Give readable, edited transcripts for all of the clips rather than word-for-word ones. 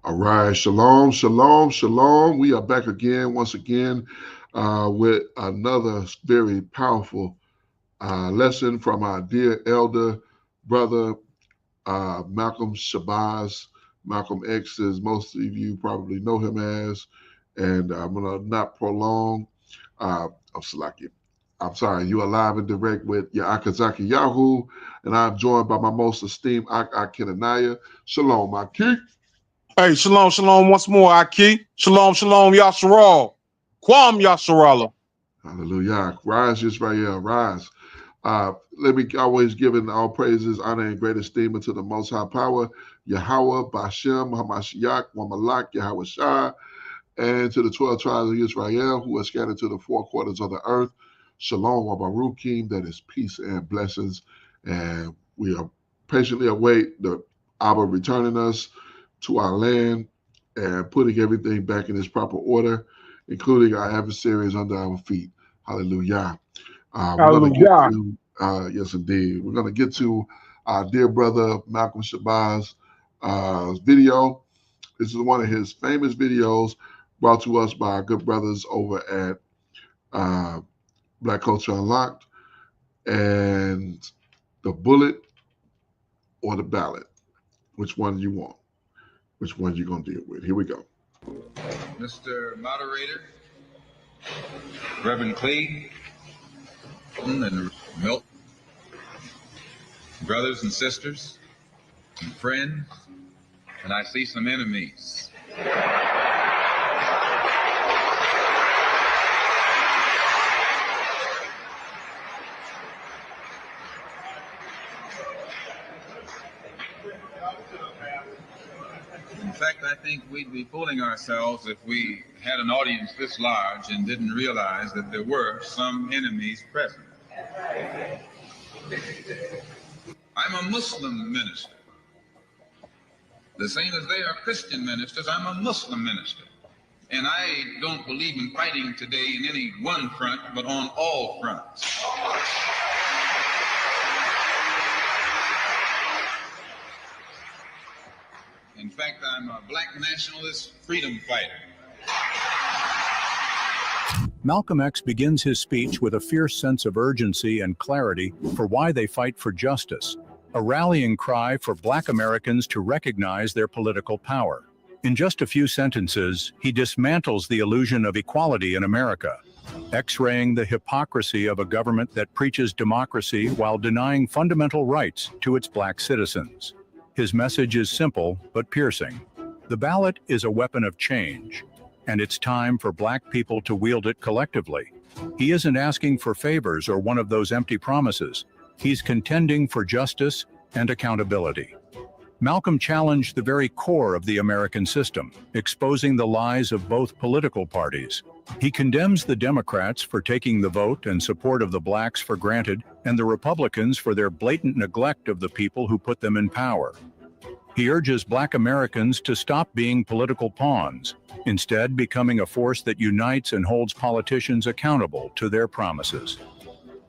All right, shalom, shalom, shalom. We are back again, once again, with another very powerful lesson from our dear elder brother, Malcolm Shabazz. Malcolm X, as most of you probably know him as. And I'm going to not prolong. I'm Salaki. I'm sorry, you are live and direct with your Akazaki Yahoo, and I'm joined by my most esteemed Akinanaya. Shalom, Aki. Hey, shalom, shalom once more, Aki. Shalom, shalom, Yasharal. Kwam Yasharala. Hallelujah. Rise, Israel, rise. Let me always giving all praises, honor, and great esteem unto the Most High Power, Yahweh, Bashem, Hamashiach, Wamalak, Yahweh Shai, and to the 12 tribes of Israel who are scattered to the four quarters of the earth. Shalom, Wabarukim, that is peace and blessings. And we are patiently await the Abba returning us to our land and putting everything back in its proper order, including our adversaries under our feet. Hallelujah. We're going to get Hallelujah. to, yes, indeed. We're going to get to our dear brother Malcolm Shabazz video. This is one of his famous videos brought to us by our good brothers over at Black Culture Unlocked. And the bullet or the ballot, which one you want? Which one you going to deal with? Here we go. Mr. Moderator, Reverend Clee, and Milt, brothers and sisters, and friends, and I see some enemies. In fact, I think we'd be fooling ourselves if we had an audience this large and didn't realize that there were some enemies present. I'm a Muslim minister. The same as they are Christian ministers, I'm a Muslim minister. And I don't believe in fighting today in any one front, but on all fronts. In fact, I'm a black nationalist freedom fighter. Malcolm X begins his speech with a fierce sense of urgency and clarity for why they fight for justice, a rallying cry for Black Americans to recognize their political power. In just a few sentences, he dismantles the illusion of equality in America, x-raying the hypocrisy of a government that preaches democracy while denying fundamental rights to its Black citizens. His message is simple but piercing. The ballot is a weapon of change, and it's time for Black people to wield it collectively. He isn't asking for favors or one of those empty promises. He's contending for justice and accountability. Malcolm challenged the very core of the American system, exposing the lies of both political parties. He condemns the Democrats for taking the vote and support of the Blacks for granted, and the Republicans for their blatant neglect of the people who put them in power. He urges Black Americans to stop being political pawns, instead becoming a force that unites and holds politicians accountable to their promises.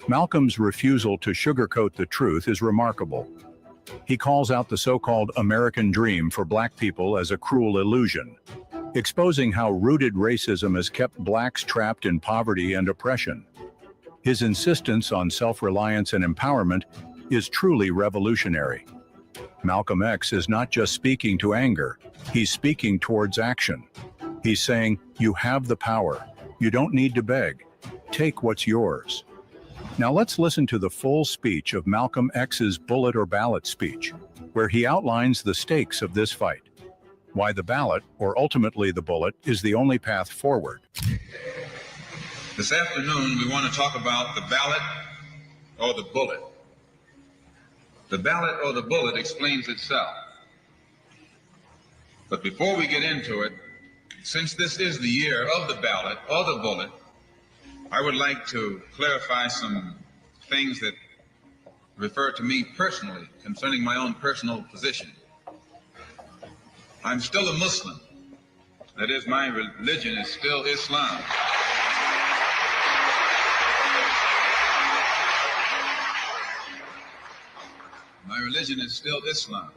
Malcolm's refusal to sugarcoat the truth is remarkable. He calls out the so-called American dream for Black people as a cruel illusion, exposing how rooted racism has kept Blacks trapped in poverty and oppression. His insistence on self-reliance and empowerment is truly revolutionary. Malcolm X is not just speaking to anger, he's speaking towards action. He's saying, you have the power. You don't need to beg. Take what's yours. Now let's listen to the full speech of Malcolm X's bullet or ballot speech, where he outlines the stakes of this fight. Why the ballot, or ultimately the bullet, is the only path forward. This afternoon, we want to talk about the ballot or the bullet. The ballot or the bullet explains itself. But before we get into it, since this is the year of the ballot or the bullet, I would like to clarify some things that refer to me personally concerning my own personal position. I'm still a Muslim. That is, my religion is still Islam. My religion is still Islam.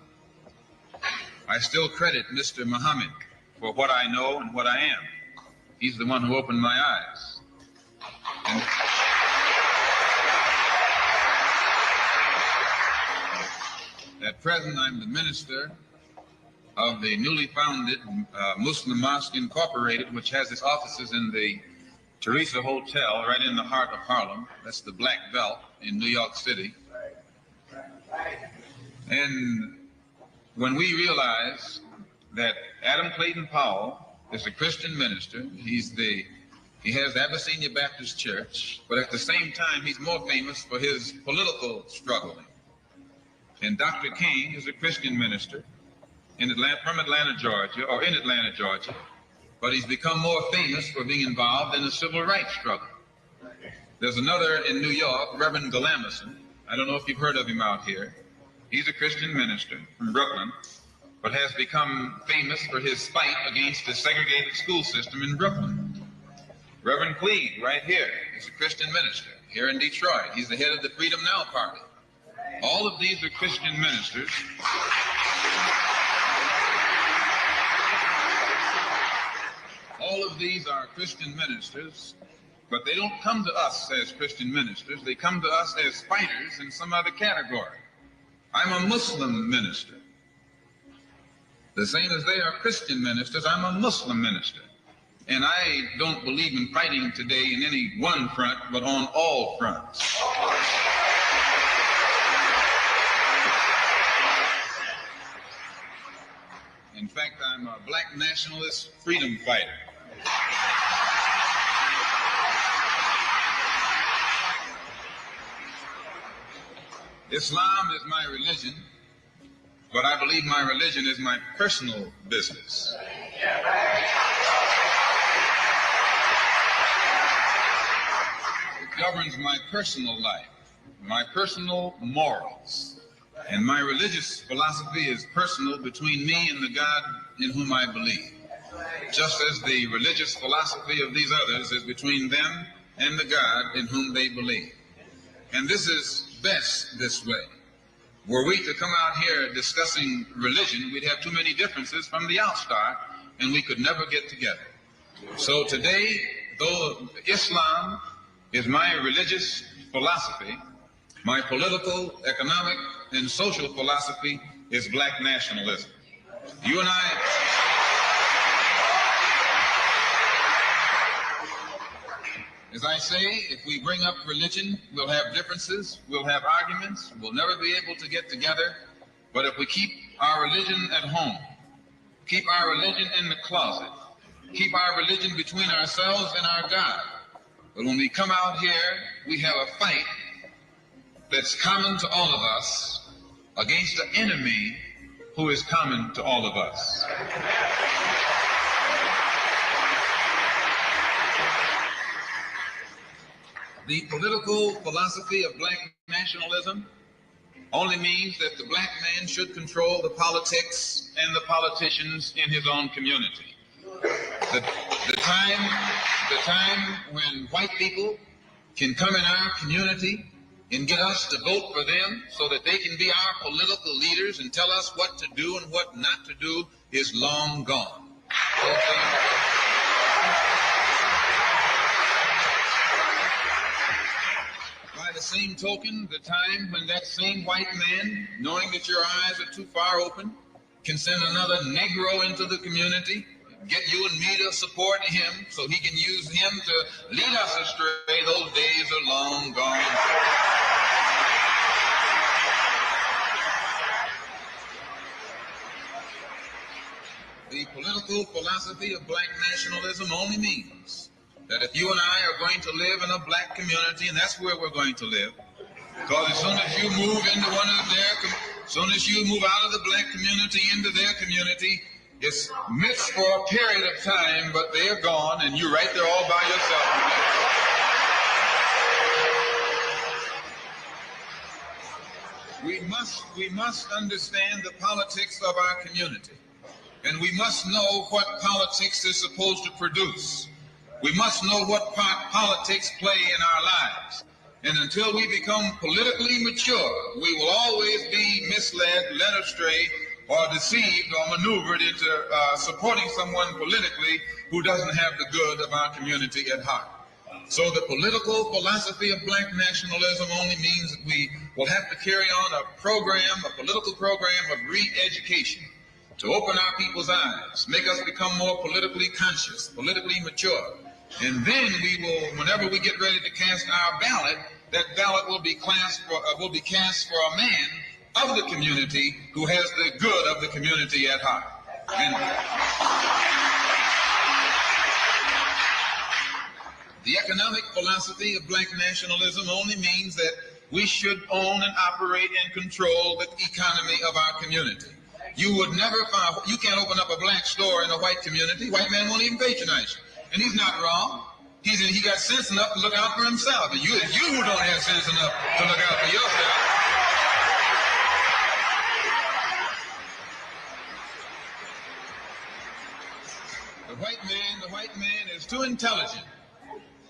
I still credit Mr. Muhammad for what I know and what I am. He's the one who opened my eyes. And at present, I'm the minister of the newly founded Muslim Mosque Incorporated, which has its offices in the Teresa Hotel right in the heart of Harlem. That's the Black Belt in New York City. And when we realize that Adam Clayton Powell is a Christian minister, he has the Abyssinia Baptist Church, but at the same time, he's more famous for his political struggling. And Dr. King is a Christian minister from Atlanta, Georgia, or in Atlanta, Georgia, but he's become more famous for being involved in the civil rights struggle. There's another in New York, Reverend Galamison. I don't know if you've heard of him out here. He's a Christian minister from Brooklyn, but has become famous for his fight against the segregated school system in Brooklyn. Reverend Cleave, right here, is a Christian minister here in Detroit. He's the head of the Freedom Now Party. All of these are Christian ministers. All of these are Christian ministers, but they don't come to us as Christian ministers. They come to us as fighters in some other category. I'm a Muslim minister. The same as they are Christian ministers, I'm a Muslim minister. And I don't believe in fighting today in any one front, but on all fronts. In fact, I'm a black nationalist freedom fighter. Islam is my religion, but I believe my religion is my personal business. It governs my personal life, my personal morals, and my religious philosophy is personal between me and the God in whom I believe, just as the religious philosophy of these others is between them and the God in whom they believe. And this is best this way. Were we to come out here discussing religion, we'd have too many differences from the outstart, and we could never get together. So today, though Islam is my religious philosophy, my political, economic, and social philosophy is black nationalism. You and I... As I say, if we bring up religion, we'll have differences, we'll have arguments, we'll never be able to get together. But if we keep our religion at home, keep our religion in the closet, keep our religion between ourselves and our God, but when we come out here, we have a fight that's common to all of us against the enemy who is common to all of us. The political philosophy of black nationalism only means that the black man should control the politics and the politicians in his own community. The time when white people can come in our community and get us to vote for them so that they can be our political leaders and tell us what to do and what not to do is long gone. By the same token, the time when that same white man, knowing that your eyes are too far open, can send another Negro into the community, get you and me to support him so he can use him to lead us astray, those days are long gone. The political philosophy of black nationalism only means that if you and I are going to live in a black community, and that's where we're going to live, because as soon as you move into as soon as you move out of the black community into their community, it's mixed for a period of time, but they're gone, and you're right there all by yourself. We must understand the politics of our community, and we must know what politics is supposed to produce. We must know what part politics play in our lives. And until we become politically mature, we will always be misled, led astray, or deceived or maneuvered into supporting someone politically who doesn't have the good of our community at heart. So the political philosophy of black nationalism only means that we will have to carry on a political program of re-education to open our people's eyes, make us become more politically conscious, politically mature. And then we will, whenever we get ready to cast our ballot, that ballot will be cast for a man of the community who has the good of the community at heart. And the economic philosophy of black nationalism only means that we should own and operate and control the economy of our community. You would never find, you can't open up a black store in a white community. White man won't even patronize you. And he's not wrong. He got sense enough to look out for himself. And you don't have sense enough to look out for yourself. The white man is too intelligent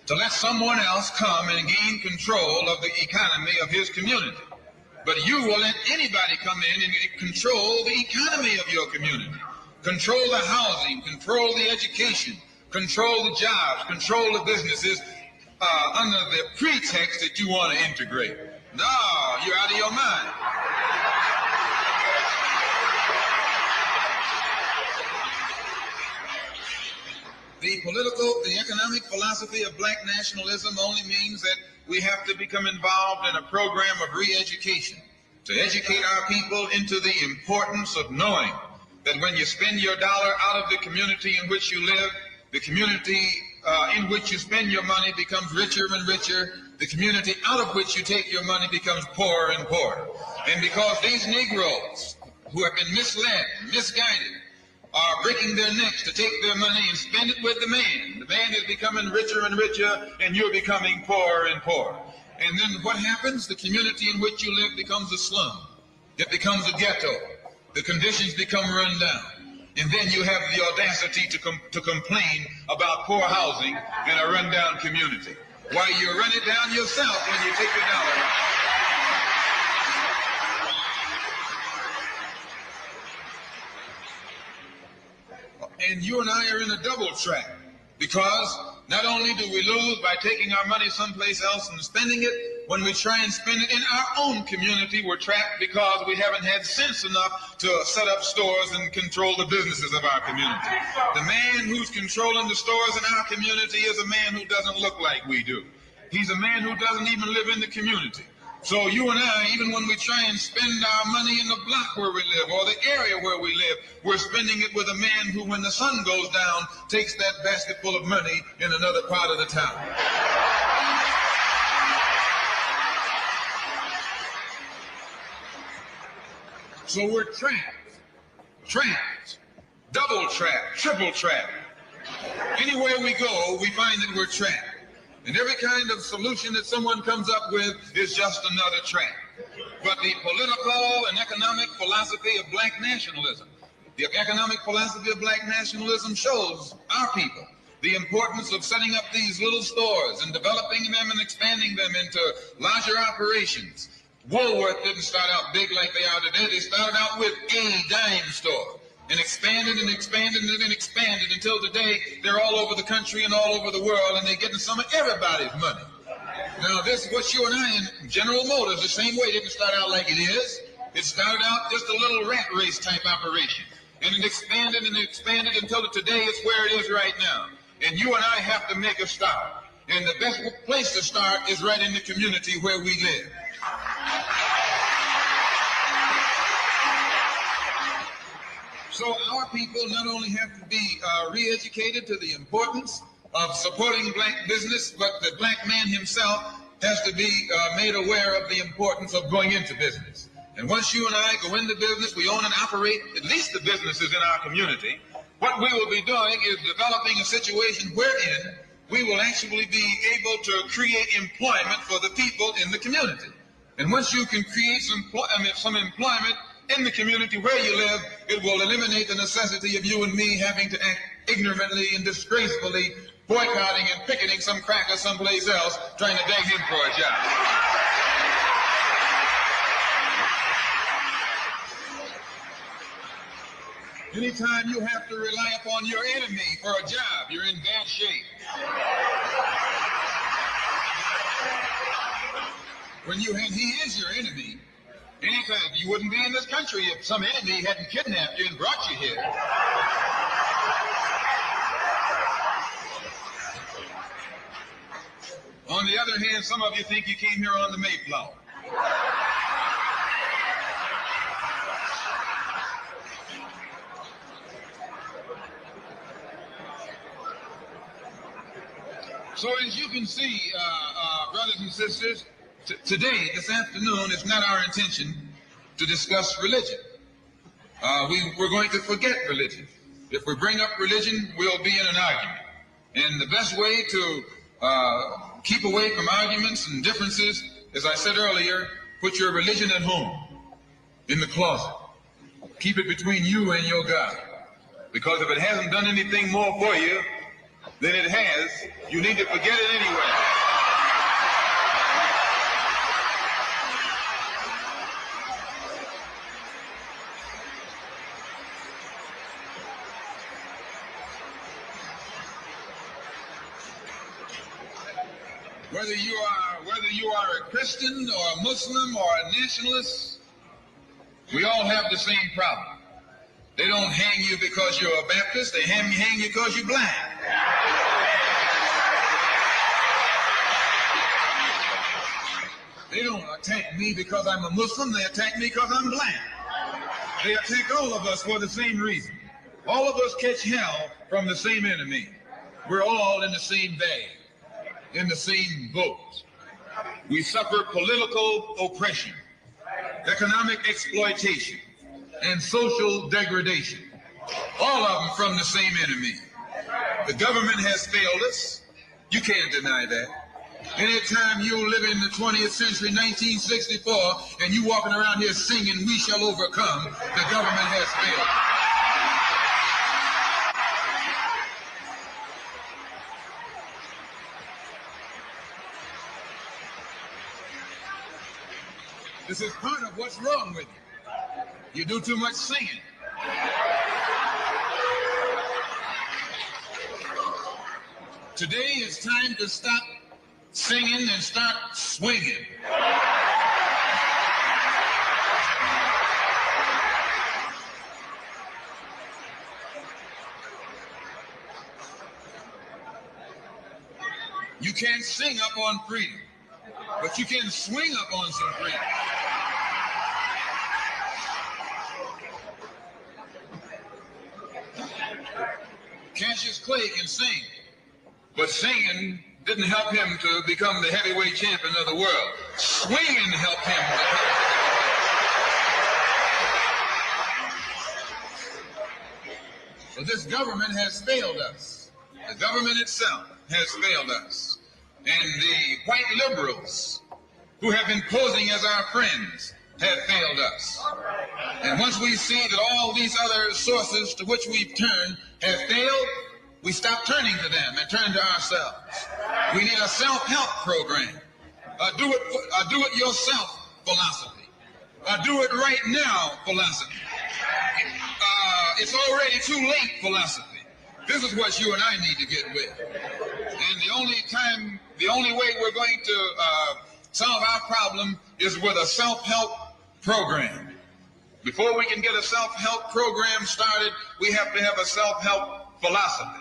to let someone else come and gain control of the economy of his community. But you will let anybody come in and control the economy of your community. Control the housing, control the education, control the jobs, control the businesses under the pretext that you want to integrate. No, you're out of your mind. The economic philosophy of black nationalism only means that we have to become involved in a program of re-education to educate our people into the importance of knowing that when you spend your dollar out of the community in which you live, the community in which you spend your money becomes richer and richer. The community out of which you take your money becomes poorer and poorer. And because these Negroes who have been misled, misguided, are breaking their necks to take their money and spend it with the man is becoming richer and richer, and you're becoming poorer and poorer. And then what happens? The community in which you live becomes a slum. It becomes a ghetto. The conditions become run down. And then you have the audacity to complain about poor housing in a rundown community. Why, you run it down yourself when you take your dollar out. And you and I are in a double trap, because not only do we lose by taking our money someplace else and spending it, when we try and spend it in our own community, we're trapped because we haven't had sense enough to set up stores and control the businesses of our community. The man who's controlling the stores in our community is a man who doesn't look like we do. He's a man who doesn't even live in the community. So you and I, even when we try and spend our money in the block where we live or the area where we live, we're spending it with a man who, when the sun goes down, takes that basket full of money in another part of the town. So we're trapped, double trapped, triple trapped. Anywhere we go, we find that we're trapped. And every kind of solution that someone comes up with is just another trap. But the political and economic philosophy of black nationalism, the economic philosophy of black nationalism shows our people the importance of setting up these little stores and developing them and expanding them into larger operations. Woolworth didn't start out big like they are today. They started out with a dime store and expanded and expanded and expanded until today they're all over the country and all over the world, and they're getting some of everybody's money. Now this, what you and I in General Motors, the same way, didn't start out like it is. It started out just a little rat race type operation, and it expanded and expanded until today it's where it is right now. And you and I have to make a start. And the best place to start is right in the community where we live. So our people not only have to be re-educated to the importance of supporting black business, but the black man himself has to be made aware of the importance of going into business. And once you and I go into business, we own and operate at least the businesses in our community. What we will be doing is developing a situation wherein we will actually be able to create employment for the people in the community. And once you can create some employment in the community where you live, it will eliminate the necessity of you and me having to act ignorantly and disgracefully, boycotting and picketing some cracker someplace else, trying to beg him for a job. Anytime you have to rely upon your enemy for a job, you're in bad shape. And he is your enemy. Anytime you wouldn't be in this country if some enemy hadn't kidnapped you and brought you here. On the other hand, some of you think you came here on the Mayflower. So as you can see, brothers and sisters, today, this afternoon, it's not our intention to discuss religion. We're going to forget religion. If we bring up religion, we'll be in an argument. And the best way to keep away from arguments and differences, as I said earlier, put your religion at home, in the closet. Keep it between you and your God. Because if it hasn't done anything more for you than it has, you need to forget it anyway. Whether you are a Christian or a Muslim or a nationalist, we all have the same problem. They don't hang you because you're a Baptist, they hang you because you're blind. They don't attack me because I'm a Muslim, they attack me because I'm blind. They attack all of us for the same reason. All of us catch hell from the same enemy. We're all in the same bag, in the same boat. We suffer political oppression, economic exploitation, and social degradation. All of them from the same enemy. The government has failed us. You can't deny that. Anytime you live in the 20th century, 1964, and you walking around here singing, "We shall overcome," the government has failed. This is part of what's wrong with you. You do too much singing. Today it's time to stop singing and start swinging. You can't sing up on freedom, but you can swing up on some freedom. Cassius Clay can sing, but singing didn't help him to become the heavyweight champion of the world. Swinging helped him become. So this government has failed us. The government itself has failed us. And the white liberals who have been posing as our friends have failed us. And once we see that all these other sources to which we've turned have failed, we stop turning to them and turn to ourselves. We need a self-help program. Do it yourself philosophy. Do it right now philosophy. It's already too late philosophy. This is what you and I need to get with. And the only way we're going to solve our problem is with a self-help program. Before we can get a self-help program started, we have to have a self-help philosophy.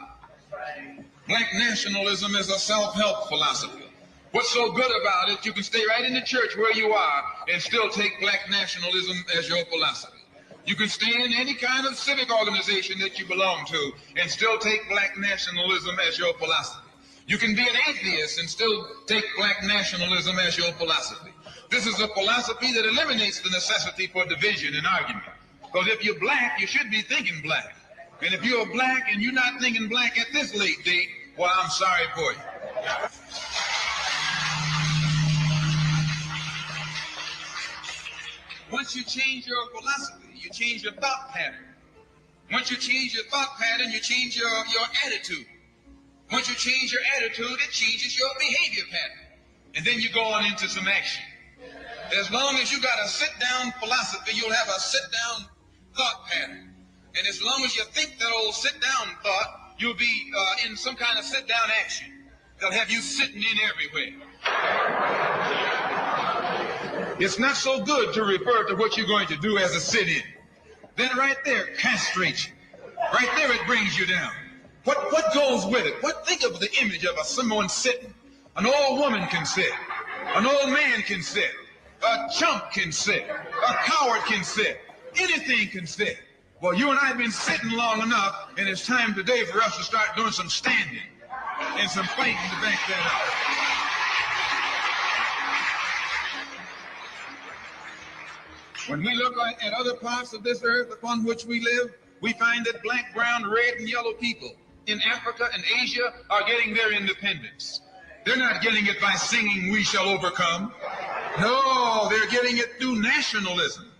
Black nationalism is a self-help philosophy. What's so good about it, you can stay right in the church where you are and still take black nationalism as your philosophy. You can stay in any kind of civic organization that you belong to and still take black nationalism as your philosophy. You can be an atheist and still take black nationalism as your philosophy. This is a philosophy that eliminates the necessity for division and argument. Because if you're black, you should be thinking black. And if you're black and you're not thinking black at this late date, well, I'm sorry for you. Once you change your philosophy, you change your thought pattern. Once you change your thought pattern, you change your attitude. Once you change your attitude, it changes your behavior pattern. And then you go on into some action. As long as you got a sit-down philosophy, you'll have a sit-down thought pattern. And as long as you think that old sit-down thought, you'll be in some kind of sit-down action. They'll have you sitting in everywhere. It's not so good to refer to what you're going to do as a sit-in. Then right there castrates you. Right there it brings you down. What goes with it? Think of the image of someone sitting. An old woman can sit. An old man can sit. A chump can sit. A coward can sit. Anything can sit. Well, you and I have been sitting long enough, and it's time today for us to start doing some standing and some fighting to back that up. When we look at other parts of this earth upon which we live, we find that black, brown, red, and yellow people in Africa and Asia are getting their independence. They're not getting it by singing "We Shall Overcome." No, they're getting it through nationalism.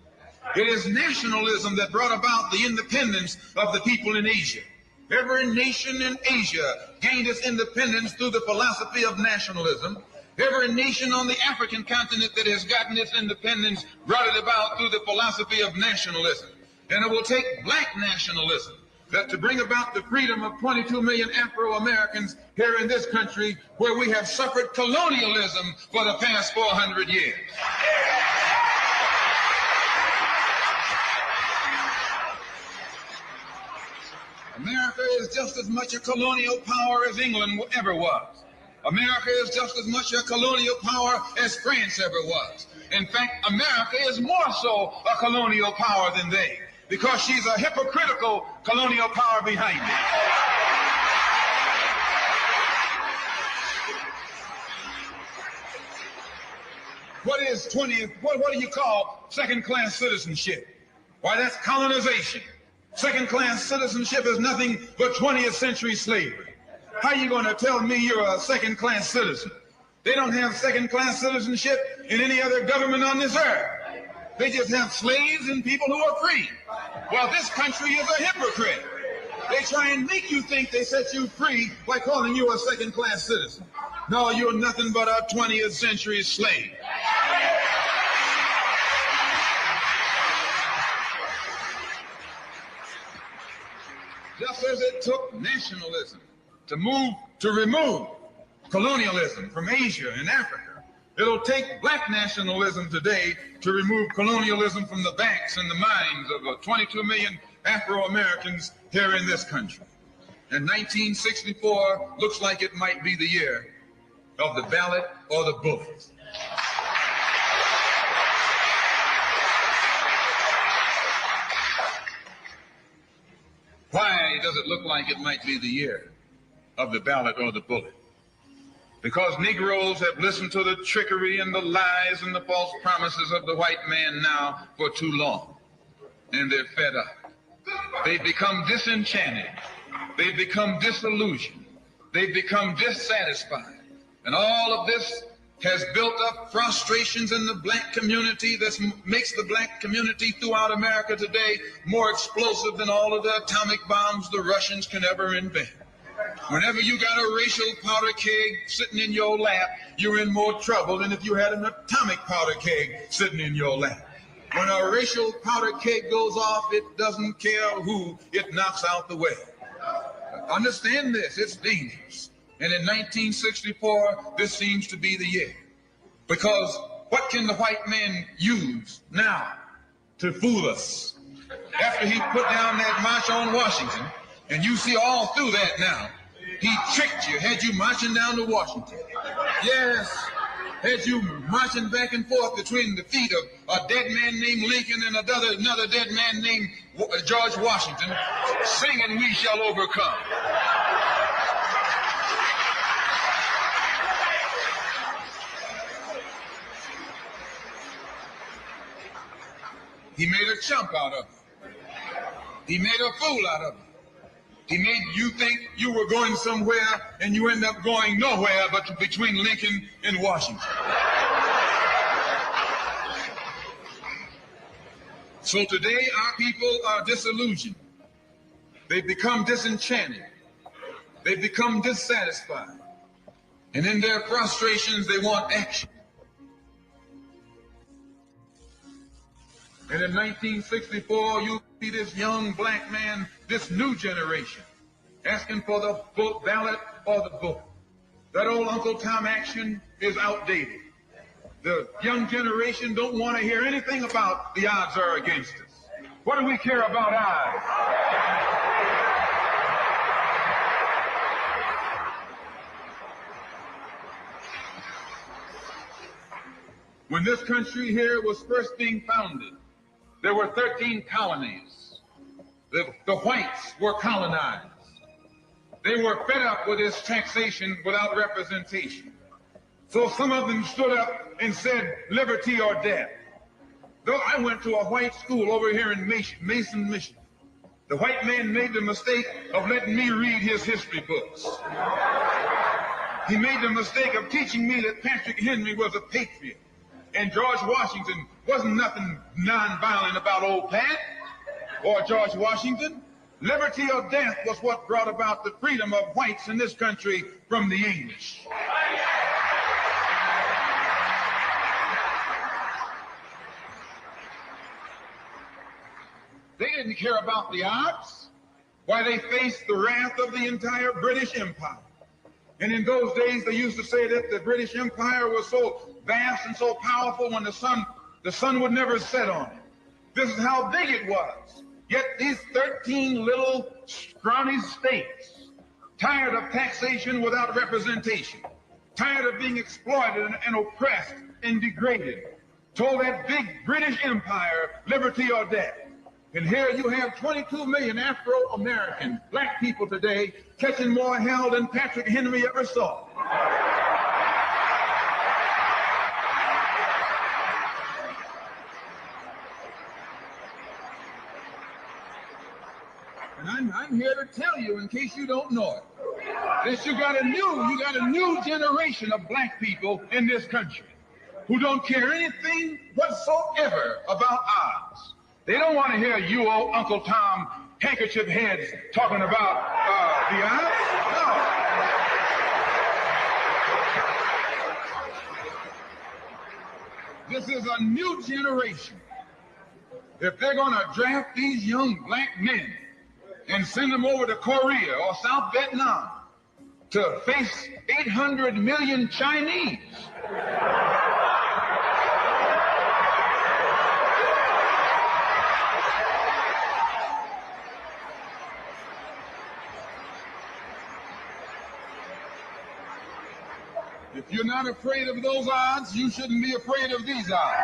It is nationalism that brought about the independence of the people in Asia. Every nation in Asia gained its independence through the philosophy of nationalism. Every nation on the African continent that has gotten its independence brought it about through the philosophy of nationalism. And it will take black nationalism to bring about the freedom of 22 million Afro-Americans here in this country, where we have suffered colonialism for the past 400 years. America is just as much a colonial power as England ever was. America is just as much a colonial power as France ever was. In fact, America is more so a colonial power than they, because she's a hypocritical colonial power behind it. What do you call second-class citizenship? Why, that's colonization. Second-class citizenship is nothing but 20th century slavery. How are you going to tell me you're a second-class citizen? They don't have second-class citizenship in any other government on this earth. They just have slaves and people who are free. Well, this country is a hypocrite. They try and make you think they set you free by calling you a second-class citizen. No, you're nothing but a 20th century slave. Just as it took nationalism to remove colonialism from Asia and Africa, it'll take black nationalism today to remove colonialism from the backs and the minds of 22 million Afro-Americans here in this country. And 1964 looks like it might be the year of the ballot or the bullet. Why does it look like it might be the year of the ballot or the bullet? Because Negroes have listened to the trickery and the lies and the false promises of the white man now for too long, and they're fed up. They've become disenchanted. They've become disillusioned. They've become dissatisfied. And all of this has built up frustrations in the black community that makes the black community throughout America today more explosive than all of the atomic bombs the Russians can ever invent. Whenever you got a racial powder keg sitting in your lap, you're in more trouble than if you had an atomic powder keg sitting in your lap. When a racial powder keg goes off, it doesn't care who it knocks out the way. Understand this, it's dangerous. And in 1964, this seems to be the year. Because what can the white man use now to fool us? After he put down that march on Washington, and you see all through that now, he tricked you, had you marching down to Washington. Yes, had you marching back and forth between the feet of a dead man named Lincoln and another dead man named George Washington, singing "We Shall Overcome." He made a chump out of it. He made a fool out of it. He made you think you were going somewhere, and you end up going nowhere but between Lincoln and Washington. So today our people are disillusioned. They've become disenchanted. They've become dissatisfied. And in their frustrations, they want action. And in 1964, you See this young black man, this new generation, asking for the vote ballot or the vote. That old Uncle Tom action is outdated. The young generation don't want to hear anything about the odds are against us. What do we care about odds? When this country here was first being founded, there were 13 colonies. The whites were colonized. They were fed up with this taxation without representation. So some of them stood up and said, liberty or death. Though I went to a white school over here in Mason, Michigan. The white man made the mistake of letting me read his history books. He made the mistake of teaching me that Patrick Henry was a patriot and George Washington wasn't nothing nonviolent about old Pat or George Washington. Liberty or death was what brought about the freedom of whites in this country from the English. They didn't care about the odds. Why, they faced the wrath of the entire British Empire. And in those days, they used to say that the British Empire was so vast and so powerful when the sun would never set on it. This is how big it was. Yet these 13 little scrawny states, tired of taxation without representation, tired of being exploited and oppressed and degraded, told that big British Empire, liberty or death. And here you have 22 million Afro-American black people today catching more hell than Patrick Henry ever saw. And I'm here to tell you, in case you don't know it, that you got a new generation of black people in this country who don't care anything whatsoever about odds. They don't want to hear you old Uncle Tom handkerchief heads talking about the odds. No. This is a new generation. If they're going to draft these young black men and send them over to Korea or South Vietnam to face 800 million Chinese, if you're not afraid of those odds, you shouldn't be afraid of these odds.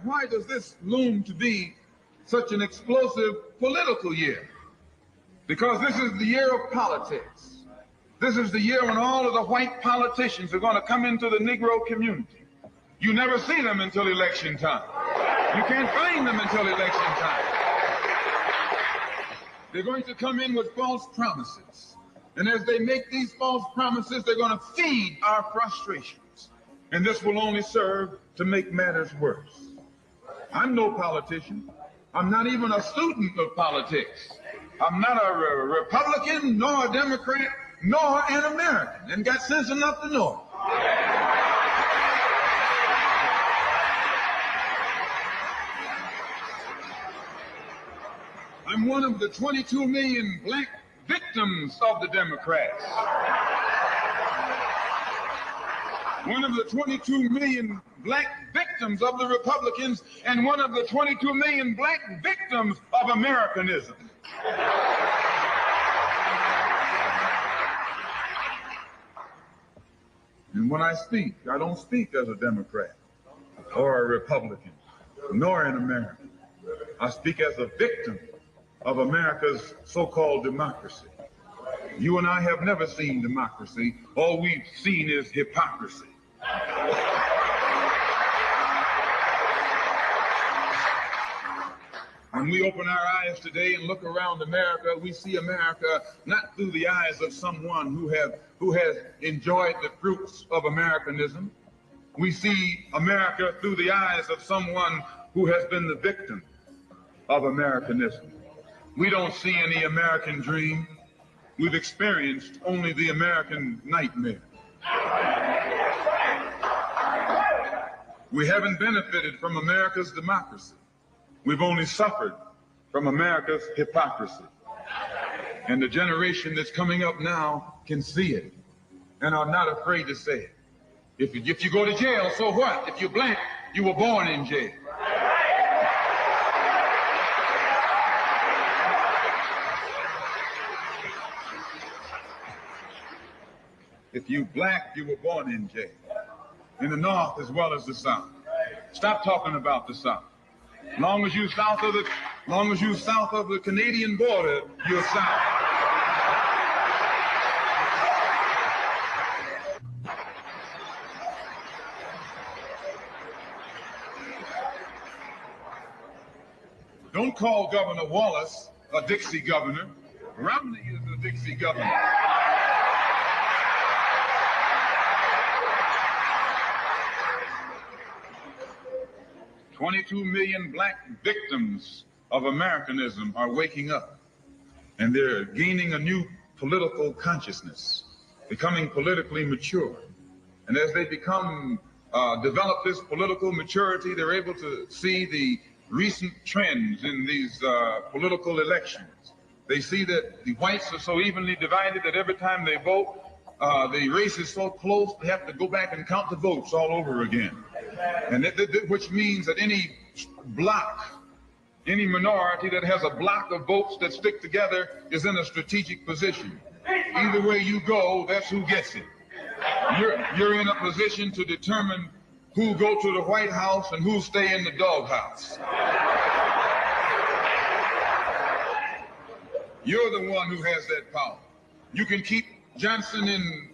Why does this loom to be such an explosive political year? Because this is the year of politics. This is the year when all of the white politicians are going to come into the Negro community. You never see them until election time. You can't find them until election time. They're going to come in with false promises. And as they make these false promises, they're going to feed our frustrations. And this will only serve to make matters worse. I'm no politician. I'm not even a student of politics. I'm not a Republican, nor a Democrat, nor an American, and got sense enough to know it. I'm one of the 22 million black victims of the Democrats. One of the 22 million black victims of the Republicans, and one of the 22 million black victims of Americanism. And when I speak, I don't speak as a Democrat or a Republican, nor an American. I speak as a victim of America's so-called democracy. You and I have never seen democracy. All we've seen is hypocrisy. When we open our eyes today and look around America, we see America not through the eyes of someone who has enjoyed the fruits of Americanism. We see America through the eyes of someone who has been the victim of Americanism. We don't see any American dream. we've experienced only the American nightmare. We haven't benefited from America's democracy. We've only suffered from America's hypocrisy. And the generation that's coming up now can see it and are not afraid to say it. If you go to jail, so what? If you're black, you were born in jail. If you black, you were born in jail. In the North as well as the South. Stop talking about the South. Long as you south of the Canadian border, you're South. Don't call Governor Wallace a Dixie governor. Romney is a Dixie governor. "22 million black victims of Americanism are waking up, and they're gaining a new political consciousness, becoming politically mature. And as they develop this political maturity, they're able to see the recent trends in these political elections. They see that the whites are so evenly divided that every time they vote, the race is so close, they have to go back and count the votes all over again. And which means that any block, any minority that has a block of votes that stick together is in a strategic position. Either way you go, that's who gets it. You're in a position to determine who go to the White House and who stay in the doghouse. You're the one who has that power. You can keep Johnson in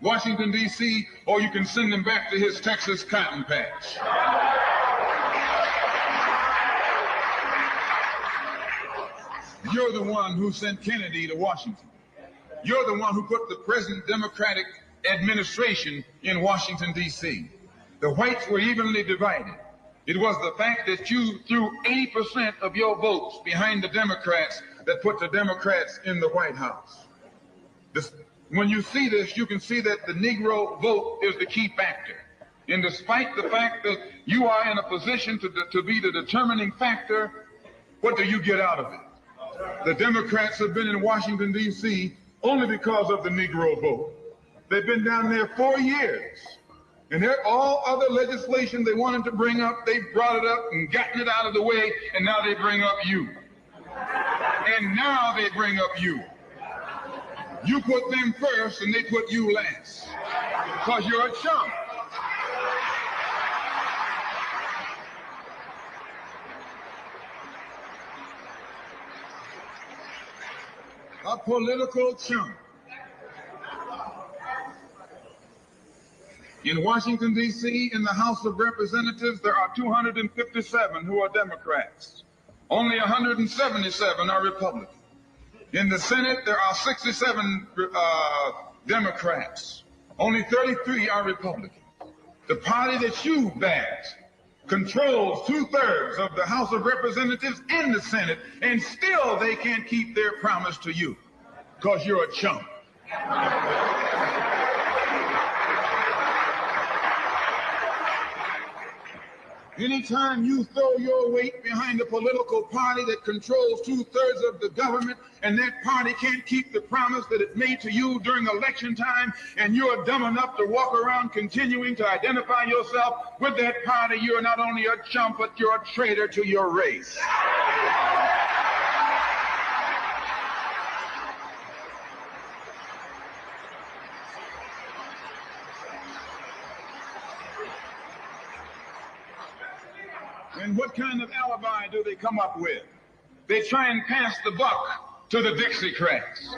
Washington, D.C., or you can send him back to his Texas cotton patch. You're the one who sent Kennedy to Washington. You're the one who put the present Democratic administration in Washington, D.C. The whites were evenly divided. It was the fact that you threw 80% of your votes behind the Democrats that put the Democrats in the White House. When you see this, you can see that the Negro vote is the key factor. And despite the fact that you are in a position to be the determining factor, what do you get out of it? The Democrats have been in Washington, D.C. only because of the Negro vote. They've been down there 4 years. And all other legislation they wanted to bring up, they brought it up and gotten it out of the way, and now they bring up you. And now they bring up you. You put them first and they put you last. Because you're a chump. A political chump. In Washington, D.C., in the House of Representatives, there are 257 who are Democrats. Only 177 are Republicans. In the Senate, there are 67 Democrats. Only 33 are Republicans. The party that you backed controls 2/3 of the House of Representatives and the Senate, and still they can't keep their promise to you because you're a chump. Anytime you throw your weight behind a political party that controls 2/3 of the government, and that party can't keep the promise that it made to you during election time, and you're dumb enough to walk around continuing to identify yourself with that party, you're not only a chump, but you're a traitor to your race. And what kind of alibi do they come up with? They try and pass the buck to the Dixiecrats.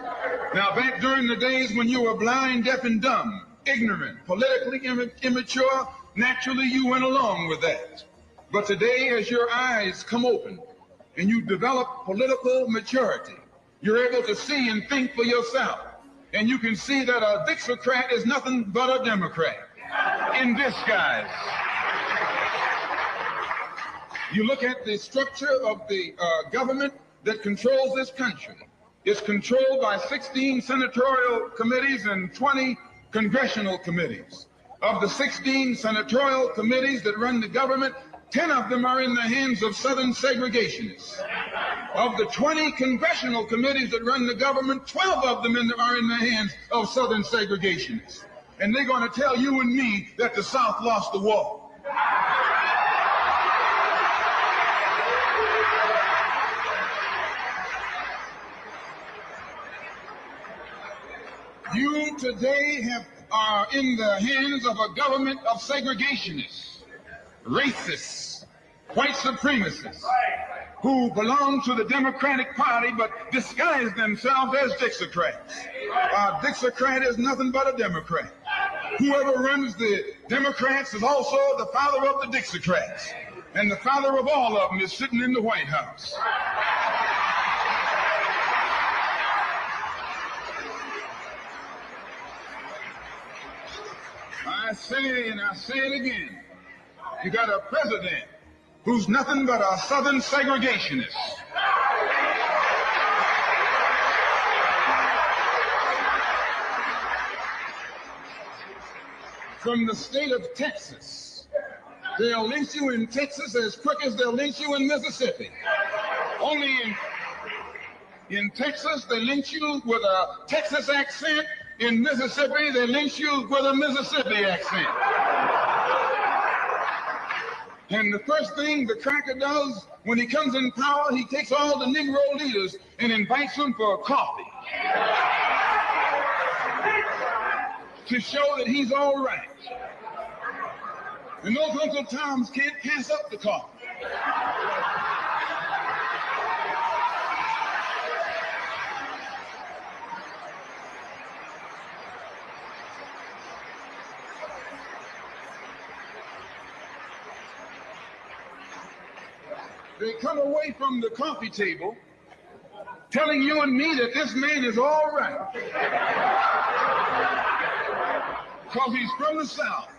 Now, back during the days when you were blind, deaf, and dumb, ignorant, politically immature, naturally you went along with that. But today, as your eyes come open and you develop political maturity, you're able to see and think for yourself. And you can see that a Dixiecrat is nothing but a Democrat in disguise. You look at the structure of the government that controls this country, is controlled by 16 senatorial committees and 20 congressional committees. Of the 16 senatorial committees that run the government, 10 of them are in the hands of Southern segregationists. Of the 20 congressional committees that run the government, 12 of them are in the hands of Southern segregationists. And they're going to tell you and me that the South lost the war. You today are in the hands of a government of segregationists, racists, white supremacists, who belong to the Democratic Party but disguise themselves as Dixiecrats. A Dixiecrat is nothing but a Democrat. Whoever runs the Democrats is also the father of the Dixiecrats. And the father of all of them is sitting in the White House. I say, and I say it again, you got a president who's nothing but a Southern segregationist. From the state of Texas. They'll lynch you in Texas as quick as they'll lynch you in Mississippi. Only in Texas, they lynch you with a Texas accent. In Mississippi, they lynch you with a Mississippi accent. And the first thing the cracker does when he comes in power, he takes all the Negro leaders and invites them for coffee to show that he's all right. And those Uncle Toms can't pass up the coffee. They come away from the coffee table telling you and me that this man is all right because he's from the South.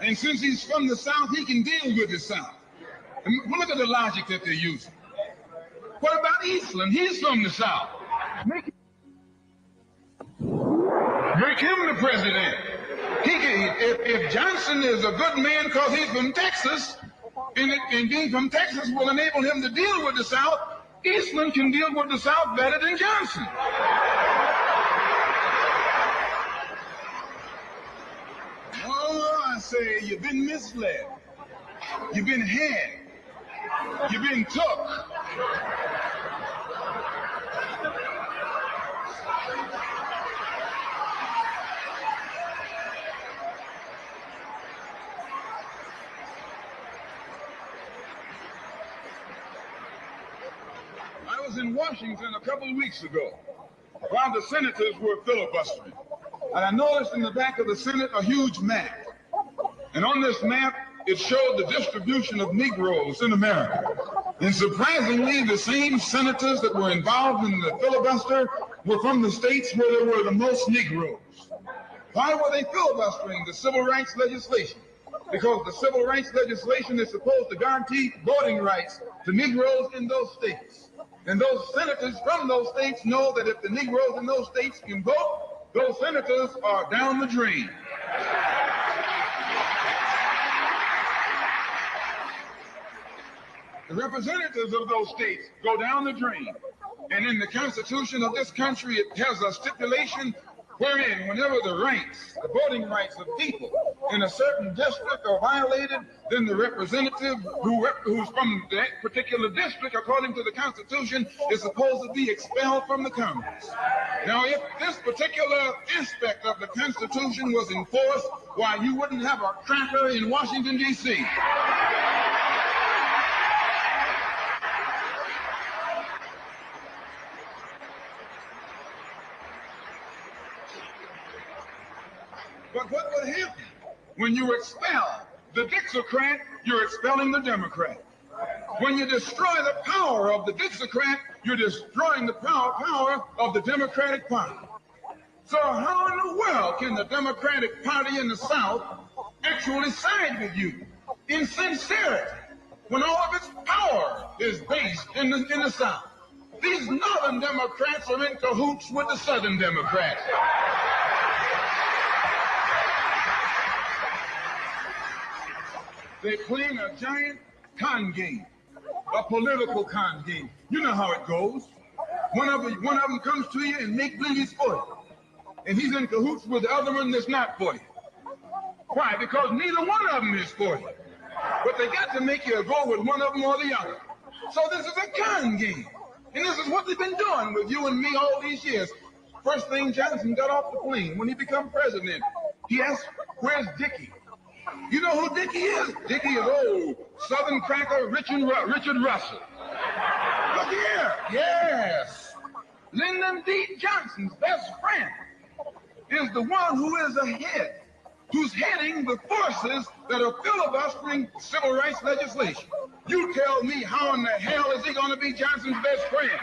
And since he's from the South, he can deal with the South. And look at the logic that they're using. What about Eastland? He's from the South. Make him the president. If Johnson is a good man because he's from Texas, and being from Texas will enable him to deal with the South, Eastland can deal with the South better than Johnson. Oh, I say, you've been misled. You've been had. You've been took. I was in Washington a couple of weeks ago while the senators were filibustering. And I noticed in the back of the Senate a huge map. And on this map, it showed the distribution of Negroes in America. And surprisingly, the same senators that were involved in the filibuster were from the states where there were the most Negroes. Why were they filibustering the civil rights legislation? Because the civil rights legislation is supposed to guarantee voting rights to Negroes in those states. And those senators from those states know that if the Negroes in those states can vote, those senators are down the drain. The representatives of those states go down the drain. And in the Constitution of this country, it has a stipulation wherein whenever the rights, the voting rights of people in a certain district are violated, then the representative who's from that particular district, according to the Constitution, is supposed to be expelled from the Congress. Now, if this particular aspect of the Constitution was enforced, why, you wouldn't have a cracker in Washington, D.C. But what would happen when you expel the Dixiecrat? You're expelling the Democrat. When you destroy the power of the Dixiecrat, you're destroying the power of the Democratic Party. So how in the world can the Democratic Party in the South actually side with you in sincerity when all of its power is based in the South? These Northern Democrats are in cahoots with the Southern Democrats. They're playing a giant con game, a political con game. You know how it goes. One of them comes to you and make believe he's for you. And he's in cahoots with the other one that's not for you. Why? Because neither one of them is for you. But they got to make you go with one of them or the other. So this is a con game. And this is what they've been doing with you and me all these years. First thing Johnson got off the plane when he became president, he asked, "Where's Dickie?" You know who Dickie is? Dickie is old Southern cracker Richard Russell. Look here. Yes. Lyndon D. Johnson's best friend is the one who is ahead, who's heading the forces that are filibustering civil rights legislation. You tell me, how in the hell is he going to be Johnson's best friend?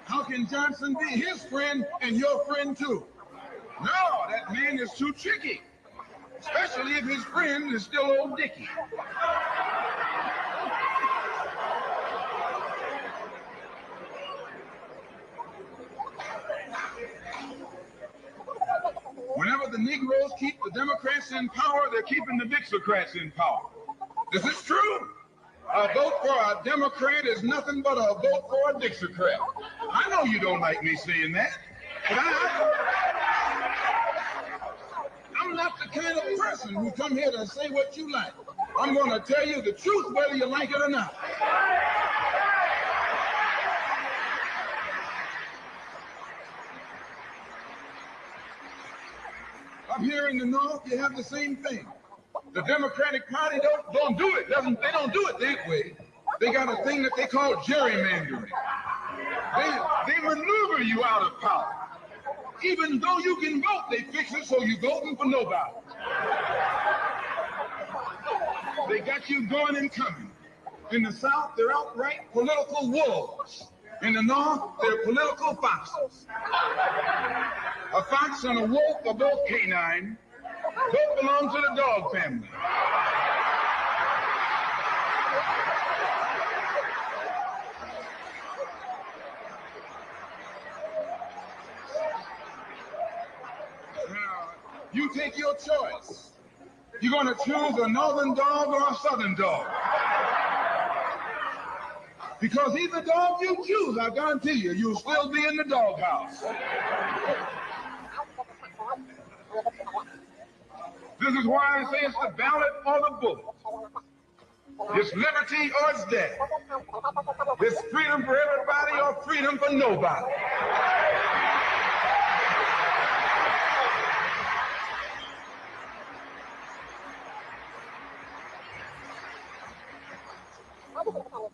How can Johnson be his friend and your friend too? No, that man is too tricky. Especially if his friend is still old Dickie. Whenever the Negroes keep the Democrats in power, they're keeping the Dixocrats in power. This is true. A vote for a Democrat is nothing but a vote for a Dixocrat. I know you don't like me saying that, but I'm not the kind of person who come here to say what you like. I'm going to tell you the truth whether you like it or not. Up here in the North, you have the same thing. The Democratic Party don't do it. They don't do it that way. They got a thing that they call gerrymandering. They maneuver you out of power. Even though you can vote, they fix it so you're voting for nobody. They got you going and coming. In the South, they're outright political wolves. In the North, they're political foxes. A fox and a wolf are both canine. Both belong to the dog family. Now, you take your choice. You're going to choose a northern dog or a southern dog. Because either dog you choose, I guarantee you, you'll still be in the doghouse. This is why I say it's the ballot or the bullet. It's liberty or it's death. It's freedom for everybody or freedom for nobody.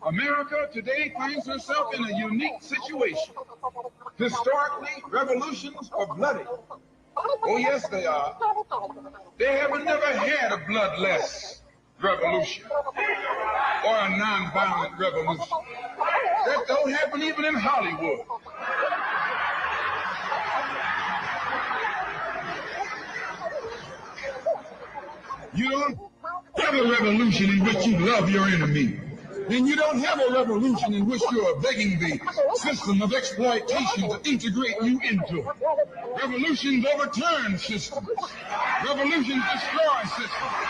America today finds herself in a unique situation. Historically, revolutions are bloody. Oh, yes, they are. They have never had a bloodless revolution or a nonviolent revolution. That don't happen even in Hollywood. You don't have a revolution in which you love your enemy. And you don't have a revolution in which you're begging the system of exploitation to integrate you into it. Revolutions overturn systems. Revolutions destroy systems.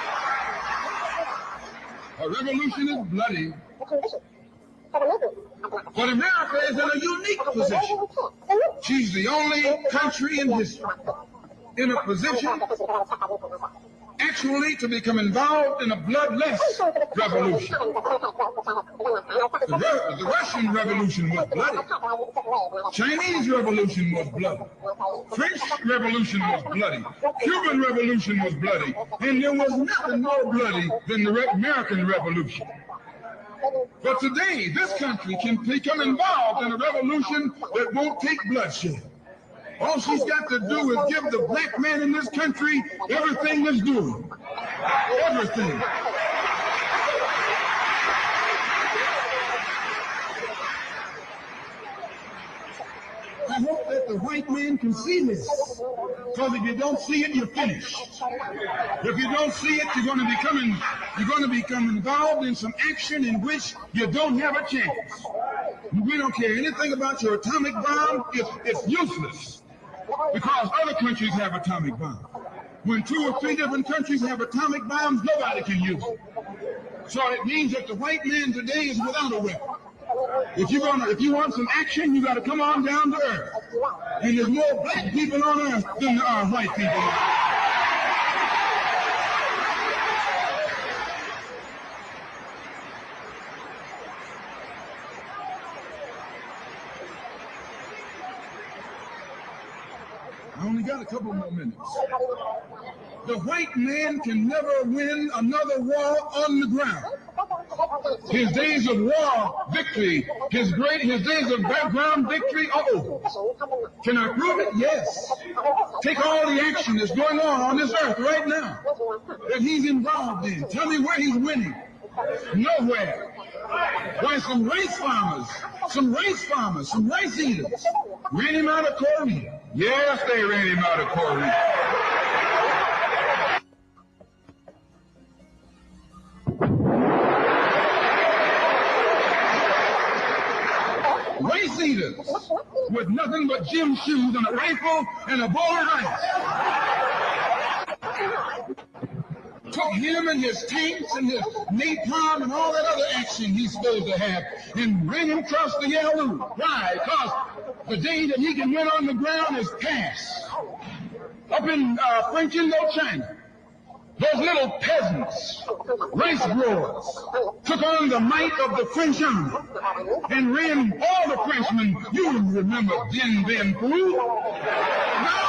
A revolution is bloody. But America is in a unique position. She's the only country in history in a position actually to become involved in a bloodless revolution. The Russian Revolution was bloody. Chinese Revolution was bloody. French Revolution was bloody. Cuban Revolution was bloody. And there was nothing more bloody than the American Revolution. But today, this country can become involved in a revolution that won't take bloodshed. All she's got to do is give the black man in this country everything that's due. Everything. I hope that the the white man can see this. Because if you don't see it, you're finished. If you don't see it, you're going to become involved in some action in which you don't have a chance. We don't care anything about your atomic bomb. It's useless because other countries have atomic bombs. When 2 or 3 different countries have atomic bombs, nobody can use it. So it means that the white man today is without a weapon. If you want some action, you got to come on down to earth. And there's more black people on earth than there are white people on earth. I only got a couple more minutes. The white man can never win another war on the ground. His days of war victory, his days of background victory are over. Can I prove it? Yes. Take all the action that's going on this earth right now that he's involved in. Tell me where he's winning. Nowhere. Why, some rice farmers, some rice eaters ran him out of Korea. Yes, they ran him out of Korea. Race eaters with nothing but gym shoes and a rifle and a bowl of rice. Took him and his tanks and his napalm and all that other action he's supposed to have and ran him across the Yalu. Why? Because the day that he can win on the ground is past. Up in French Indochina, those little peasants, rice growers, took on the might of the French army and ran all the Frenchmen. You remember Dien Bien Phu? No!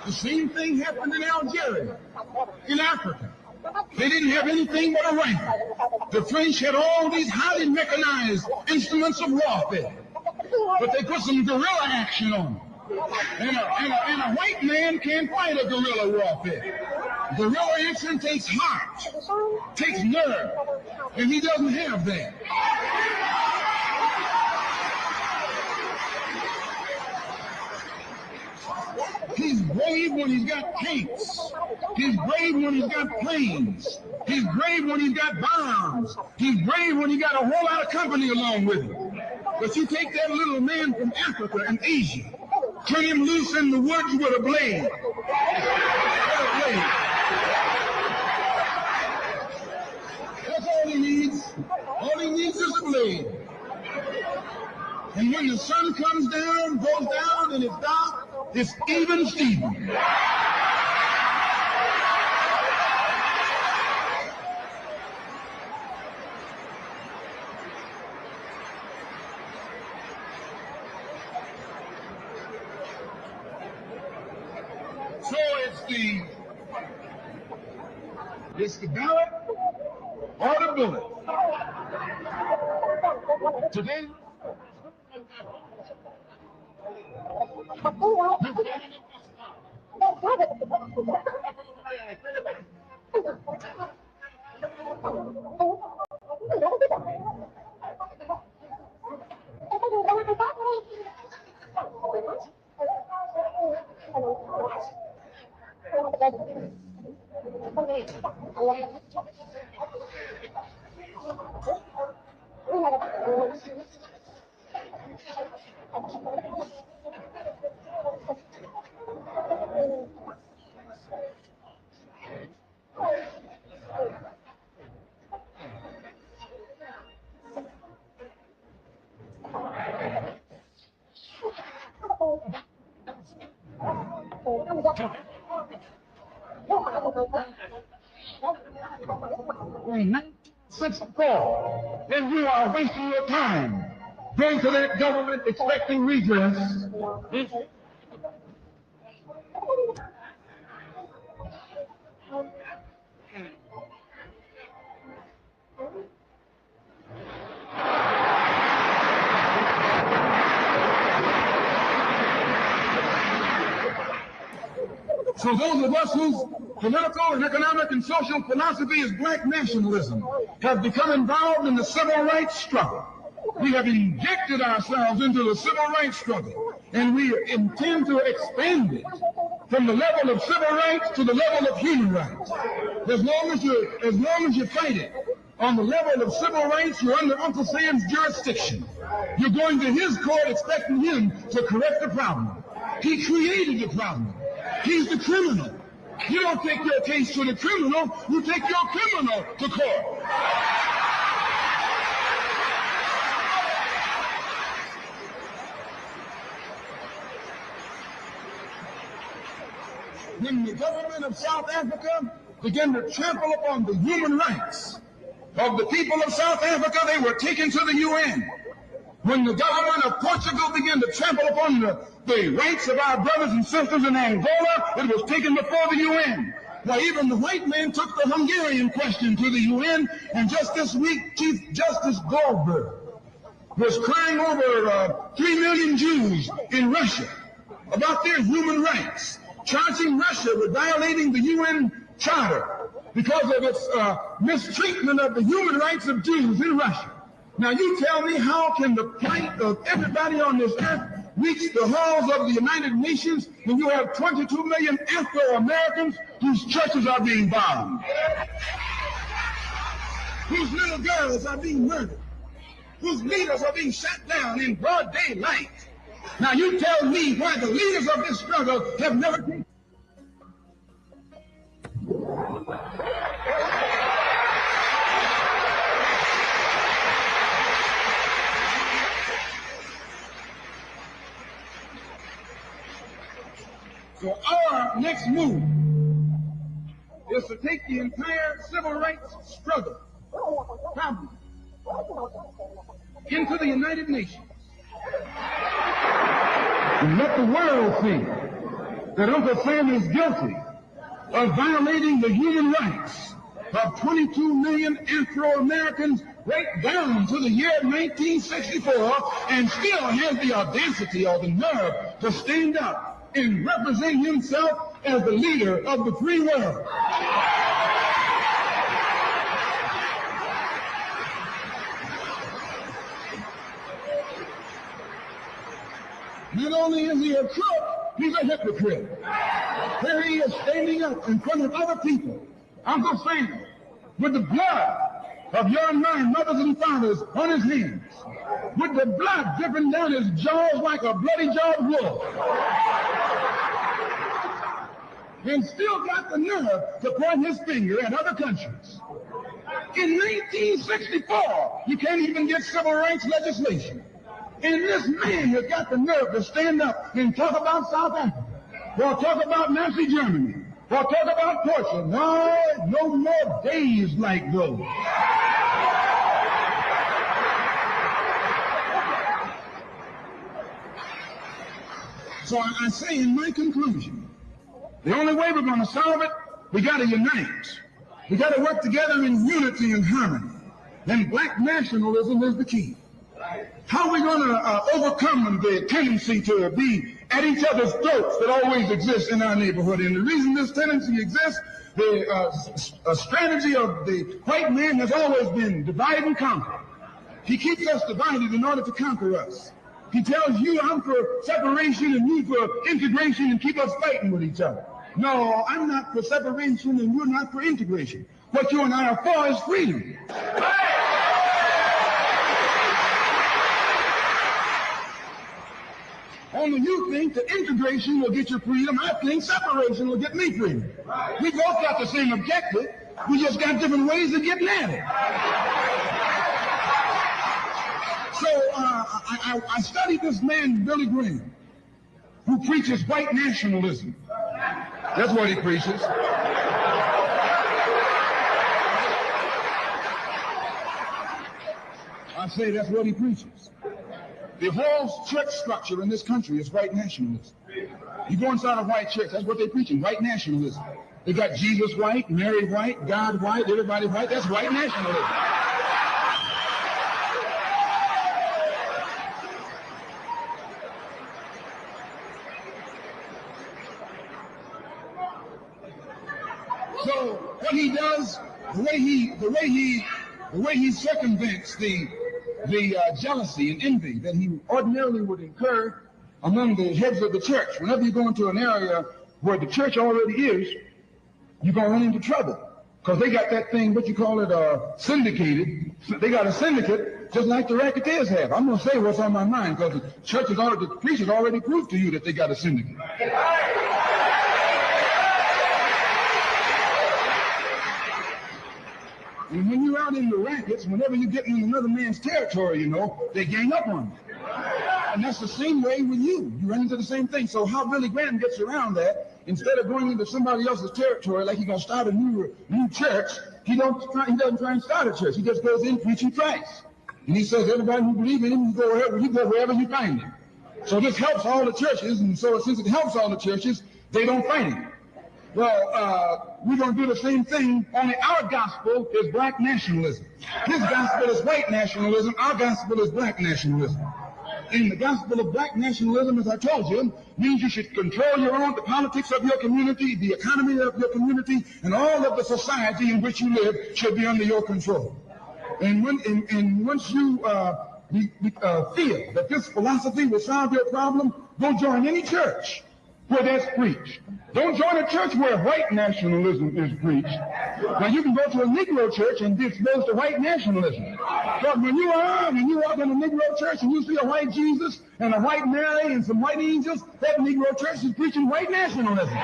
The same thing happened in Algeria, in Africa. They didn't have anything but a rifle. The French had all these highly mechanized instruments of warfare, but they put some guerrilla action on them. And a white man can't fight a guerrilla warfare. Guerrilla action takes heart, takes nerve, and he doesn't have that. He's brave when he's got tanks. He's brave when he's got planes. He's brave when he's got bombs. He's brave when he got a whole lot of company along with him. But you take that little man from Africa and Asia, turn him loose in the woods with a blade. That's all he needs. All he needs is a blade. And when the sun comes down, goes down, and it's dark, it's even Steven. So it's the ballot or the bullet. Today, in 1964, then you are wasting your time going to that government expecting redress. So those of us who political and economic and social philosophy is black nationalism, have become involved in the civil rights struggle. We have injected ourselves into the civil rights struggle, and we intend to expand it from the level of civil rights to the level of human rights. As long as you fight it on the level of civil rights, you're under Uncle Sam's jurisdiction. You're going to his court expecting him to correct the problem. He created the problem. He's the criminal. You don't take your case to the criminal, you take your criminal to court. When the government of South Africa began to trample upon the human rights of the people of South Africa, they were taken to the UN. When the government of Portugal began to trample upon the rights of our brothers and sisters in Angola, it was taken before the UN. Now, even the white man took the Hungarian question to the UN, and just this week, Chief Justice Goldberg was crying over 3 million Jews in Russia about their human rights, charging Russia with violating the UN Charter because of its mistreatment of the human rights of Jews in Russia. Now you tell me, how can the plight of everybody on this earth reach the halls of the United Nations when you have 22 million Afro-Americans whose churches are being bombed, whose little girls are being murdered, whose leaders are being shot down in broad daylight? Now you tell me why the leaders of this struggle have never taken. So our next move is to take the entire civil rights struggle problem into the United Nations and let the world see that Uncle Sam is guilty of violating the human rights of 22 million Afro-Americans right down to the year 1964, and still has the audacity or the nerve to stand up and represent himself as the leader of the free world. Not only is he a crook, he's a hypocrite. Here he is standing up in front of other people, Uncle Sam, with the blood of your and my mothers and fathers on his hands, with the blood dripping down his jaws like a bloody-jawed wolf, and still got the nerve to point his finger at other countries. In 1964, you can't even get civil rights legislation. And this man has got the nerve to stand up and talk about South Africa, or talk about Nazi Germany, or talk about Portugal. No more days like those. So I say in my conclusion, the only way we're going to solve it, we got to unite. We got to work together in unity and harmony. And black nationalism is the key. How are we going to overcome the tendency to be at each other's throats that always exists in our neighborhood? And the reason this tendency exists, the strategy of the white man has always been divide and conquer. He keeps us divided in order to conquer us. He tells you, I'm for separation and you for integration, and keep us fighting with each other. No, I'm not for separation and you're not for integration. What you and I are for is freedom. Only you think that integration will get you freedom. I think separation will get me freedom. We both got the same objective. We just got different ways of getting at it. So I studied this man, Billy Graham, who preaches white nationalism. That's what he preaches. I say that's what he preaches. The whole church structure in this country is white nationalism. You go inside a white church, that's what they're preaching, white nationalism. They got Jesus white, Mary white, God white, everybody white. That's white nationalism. So what he does, the way he circumvents the jealousy and envy that he ordinarily would incur among the heads of the church. Whenever you go into an area where the church already is, you're going to run into trouble. Because they got that thing, what you call it, syndicated. They got a syndicate just like the racketeers have. I'm going to say what's on my mind because the preachers already proved to you that they got a syndicate. And when you're out in the rackets, whenever you get in another man's territory, you know, they gang up on you. And that's the same way with you. You run into the same thing. So how Billy Graham gets around that, instead of going into somebody else's territory like he's going to start a new church, he doesn't try and start a church. He just goes in preaching Christ. And he says, everybody who believes in him, you go wherever you find him. So this helps all the churches, and so since it helps all the churches, they don't fight him. Well, we're going to do the same thing, only our gospel is black nationalism. His gospel is white nationalism, our gospel is black nationalism. And the gospel of black nationalism, as I told you, means you should control the politics of your community, the economy of your community, and all of the society in which you live should be under your control. And once you feel that this philosophy will solve your problem, go join any church where that's preached. Don't join a church where white nationalism is preached. Now you can go to a Negro church and be exposed to white nationalism. But when you walk in a Negro church and you see a white Jesus and a white Mary and some white angels, that Negro church is preaching white nationalism.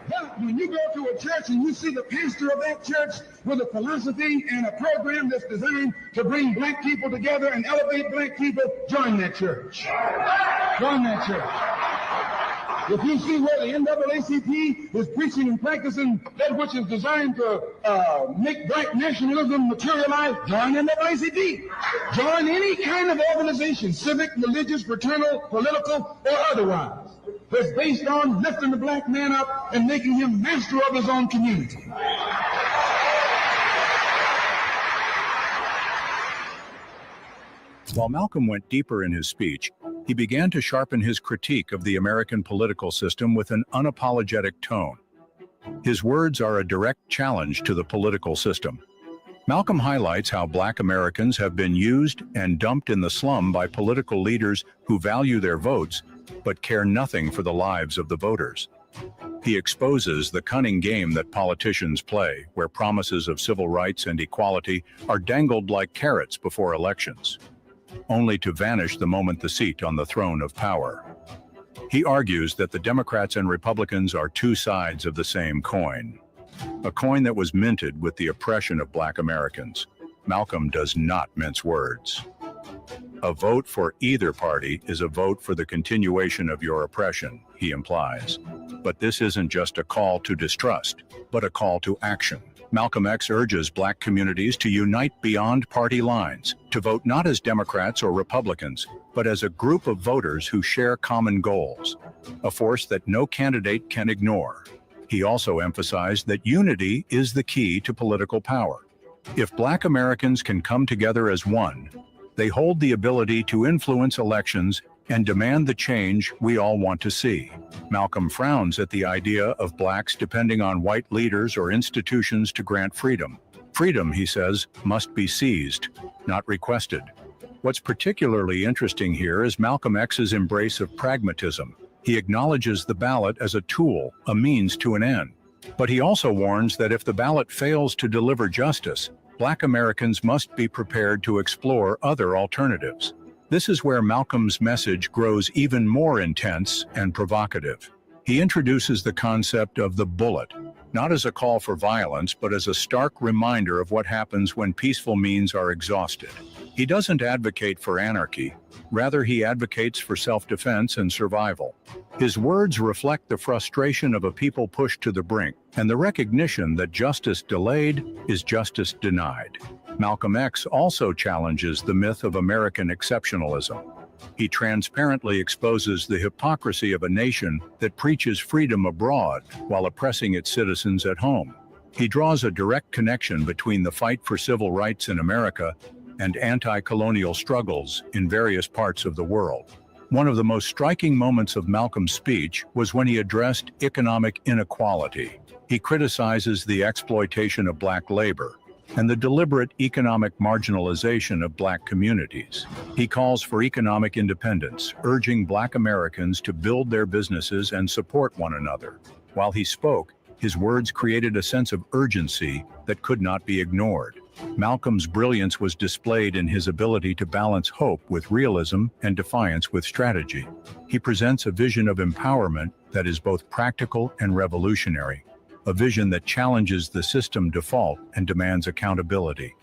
But when you go to a church and you see the pastor of that church with a philosophy and a program that's designed to bring black people together and elevate black people, join that church. Join that church. If you see where the NAACP is preaching and practicing that which is designed to make black nationalism materialize, join NAACP. Join any kind of organization, civic, religious, fraternal, political, or otherwise, that's based on lifting the black man up and making him master of his own community. While Malcolm went deeper in his speech, he began to sharpen his critique of the American political system with an unapologetic tone. His words are a direct challenge to the political system. Malcolm highlights how Black Americans have been used and dumped in the slum by political leaders who value their votes but care nothing for the lives of the voters. He exposes the cunning game that politicians play, where promises of civil rights and equality are dangled like carrots before elections, only to vanish the moment the seat on the throne of power. He argues that the Democrats and Republicans are two sides of the same coin, a coin that was minted with the oppression of Black Americans. Malcolm does not mince words. A vote for either party is a vote for the continuation of your oppression, he implies. But this isn't just a call to distrust, but a call to action. Malcolm X urges Black communities to unite beyond party lines, to vote not as Democrats or Republicans, but as a group of voters who share common goals, a force that no candidate can ignore. He also emphasized that unity is the key to political power. If Black Americans can come together as one, they hold the ability to influence elections and demand the change we all want to see. Malcolm frowns at the idea of Blacks depending on white leaders or institutions to grant freedom. Freedom, he says, must be seized, not requested. What's particularly interesting here is Malcolm X's embrace of pragmatism. He acknowledges the ballot as a tool, a means to an end. But he also warns that if the ballot fails to deliver justice, Black Americans must be prepared to explore other alternatives. This is where Malcolm's message grows even more intense and provocative. He introduces the concept of the bullet, not as a call for violence, but as a stark reminder of what happens when peaceful means are exhausted. He doesn't advocate for anarchy. Rather, he advocates for self-defense and survival. His words reflect the frustration of a people pushed to the brink, and the recognition that justice delayed is justice denied. Malcolm X also challenges the myth of American exceptionalism. He transparently exposes the hypocrisy of a nation that preaches freedom abroad while oppressing its citizens at home. He draws a direct connection between the fight for civil rights in America and anti-colonial struggles in various parts of the world. One of the most striking moments of Malcolm's speech was when he addressed economic inequality. He criticizes the exploitation of black labor and the deliberate economic marginalization of black communities. He calls for economic independence, urging black Americans to build their businesses and support one another. While he spoke, his words created a sense of urgency that could not be ignored. Malcolm's brilliance was displayed in his ability to balance hope with realism and defiance with strategy. He presents a vision of empowerment that is both practical and revolutionary, a vision that challenges the system default and demands accountability.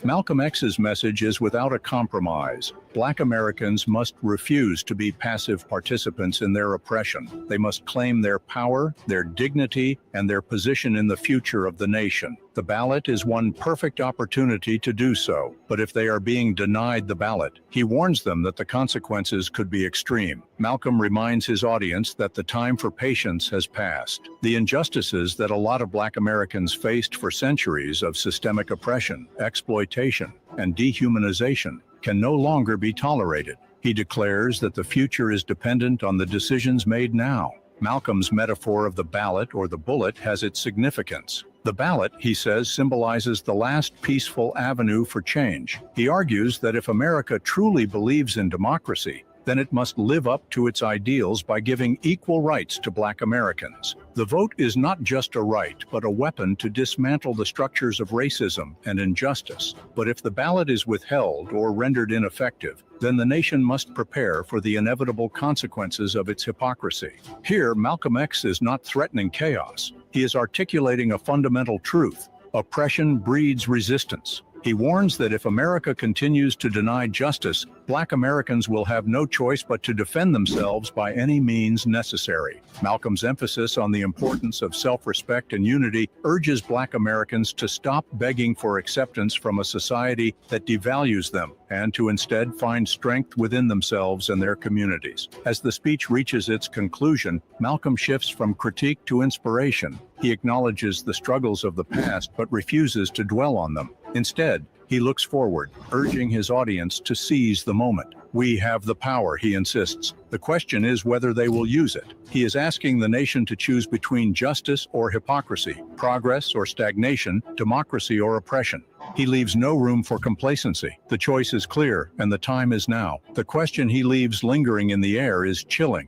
Malcolm X's message is without a compromise. Black Americans must refuse to be passive participants in their oppression. They must claim their power, their dignity, and their position in the future of the nation. The ballot is one perfect opportunity to do so, but if they are being denied the ballot, he warns them that the consequences could be extreme. Malcolm reminds his audience that the time for patience has passed. The injustices that a lot of Black Americans faced for centuries of systemic oppression, exploitation, and dehumanization can no longer be tolerated. He declares that the future is dependent on the decisions made now. Malcolm's metaphor of the ballot or the bullet has its significance. The ballot, he says, symbolizes the last peaceful avenue for change. He argues that if America truly believes in democracy, then it must live up to its ideals by giving equal rights to Black Americans. The vote is not just a right, but a weapon to dismantle the structures of racism and injustice. But if the ballot is withheld or rendered ineffective, then the nation must prepare for the inevitable consequences of its hypocrisy. Here, Malcolm X is not threatening chaos. He is articulating a fundamental truth: oppression breeds resistance. He warns that if America continues to deny justice, Black Americans will have no choice but to defend themselves by any means necessary. Malcolm's emphasis on the importance of self-respect and unity urges Black Americans to stop begging for acceptance from a society that devalues them and to instead find strength within themselves and their communities. As the speech reaches its conclusion, Malcolm shifts from critique to inspiration. He acknowledges the struggles of the past but refuses to dwell on them. Instead, he looks forward, urging his audience to seize the moment. We have the power, he insists. The question is whether they will use it. He is asking the nation to choose between justice or hypocrisy, progress or stagnation, democracy or oppression. He leaves no room for complacency. The choice is clear, and the time is now. The question he leaves lingering in the air is chilling.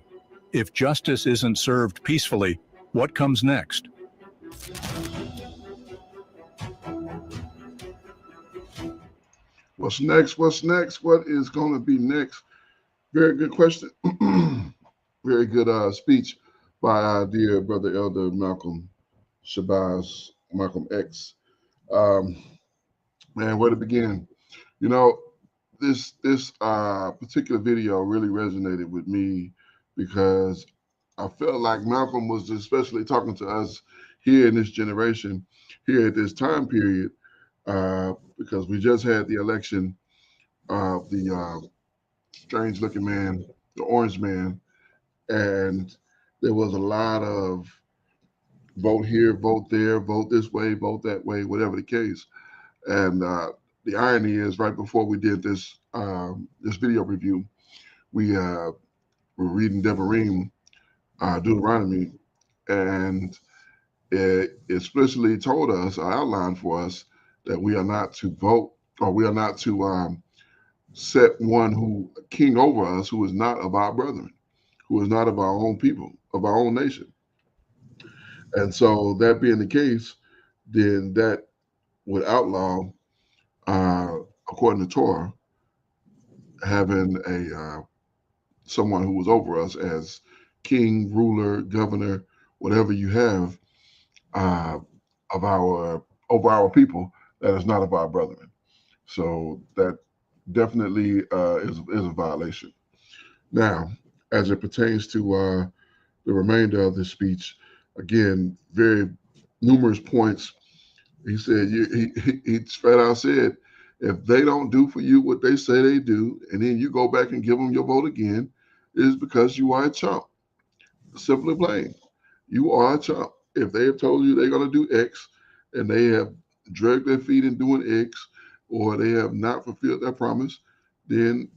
If justice isn't served peacefully, what comes next? What's next? What's next? What is going to be next? Very good question. Very good speech by our dear brother Elder Malcolm Shabazz, Malcolm X. Man, where to begin? You know, this particular video really resonated with me because I felt like Malcolm was especially talking to us here in this generation, here at this time period, because we just had the election of the strange-looking man, the orange man, and there was a lot of vote here, vote there, vote this way, vote that way, whatever the case. And the irony is, right before we did this this video review, we were reading Devarim, Deuteronomy, and it explicitly told us, or outlined for us, that we are not to vote, or we are not to set one who king over us who is not of our brethren, who is not of our own people, of our own nation. And so that being the case, then that would outlaw, according to Torah, having a someone who was over us as king, ruler, governor, whatever you have, of our over our people that is not of our brethren. So that definitely is a violation. Now, as it pertains to the remainder of this speech, again, very numerous points. He said, he flat out said, if they don't do for you what they say they do, and then you go back and give them your vote again, it is because you are a chump. Simply plain. You are a chump. If they have told you they're going to do X, and they have dragged their feet in doing X, or they have not fulfilled their promise, then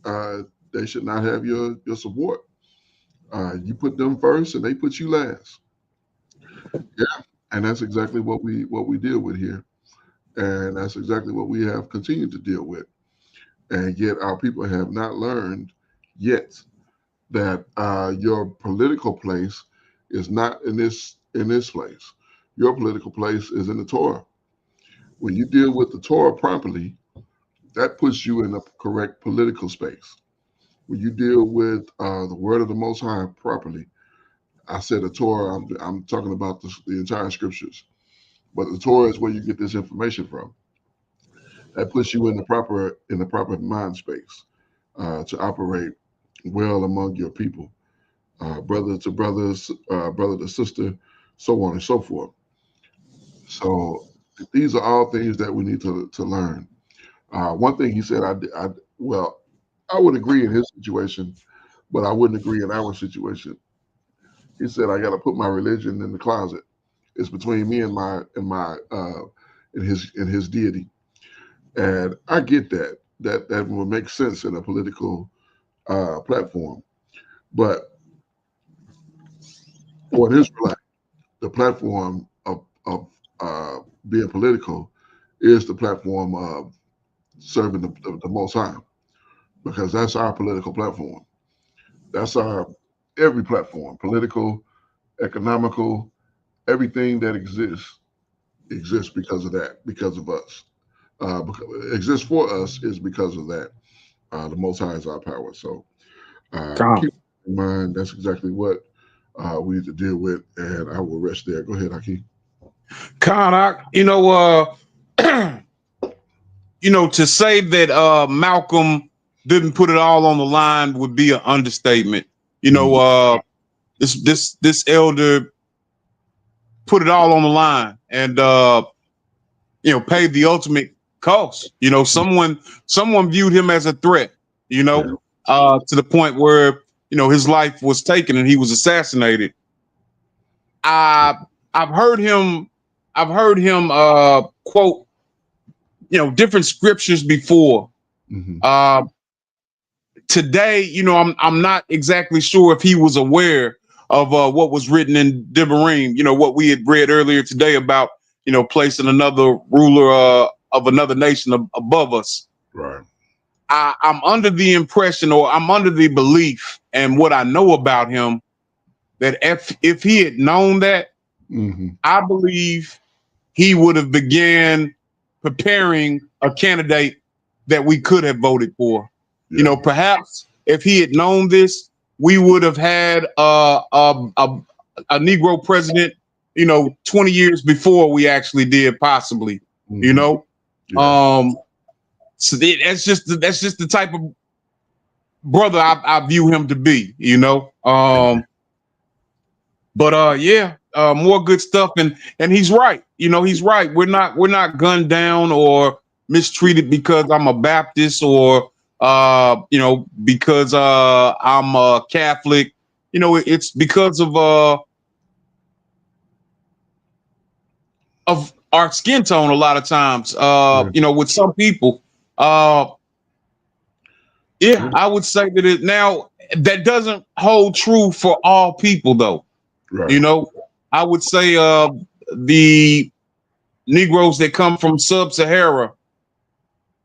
they should not have your support. You put them first, and they put you last. Yeah, and that's exactly what we deal with here, and that's exactly what we have continued to deal with. And yet, our people have not learned yet that your political place is not in this place. Your political place is in the Torah. When you deal with the Torah properly, that puts you in the correct political space. When you deal with the word of the Most High properly, I said the Torah. I'm talking about the entire scriptures, but the Torah is where you get this information from. That puts you in the proper mind space to operate well among your people, brother to brothers, brother to sister, so on and so forth. So these are all things that we need to learn. One thing he said, well, I would agree in his situation, but I wouldn't agree in our situation. He said, I got to put my religion in the closet. It's between me and his deity. And I get that. That will make sense in a political platform. But for an Israelite, the platform of being political is the platform of serving the Most High, because that's our political platform. That's our every platform, political, economical, everything that exists because of that, because of us. Exists for us is because of that. The Most High is our power. So Con, keep in mind that's exactly what we need to deal with, and I will rest there. Go ahead, Aki. to say that Malcolm didn't put it all on the line would be an understatement. This elder put it all on the line and paid the ultimate cost. Someone viewed him as a threat, to the point where, his life was taken and he was assassinated. I've heard him quote, different scriptures before. Mm-hmm. Today, I'm not exactly sure if he was aware of what was written in Devarim, what we had read earlier today about, placing another ruler of another nation above us. Right. I'm under the impression, or I'm under the belief, and what I know about him, that if he had known that, Mm-hmm. I believe he would have began preparing a candidate that we could have voted for. Yeah. Perhaps if he had known this, we would have had a Negro president, 20 years before we actually did, possibly. Mm-hmm. Yeah. So that's just the type of brother I view him to be. More good stuff, and he's right. He's right. We're not gunned down or mistreated because I'm a Baptist or because I'm a Catholic. It's because of our skin tone a lot of times. With some people. I would say that that doesn't hold true for all people though. Right. I would say the Negroes that come from sub-Sahara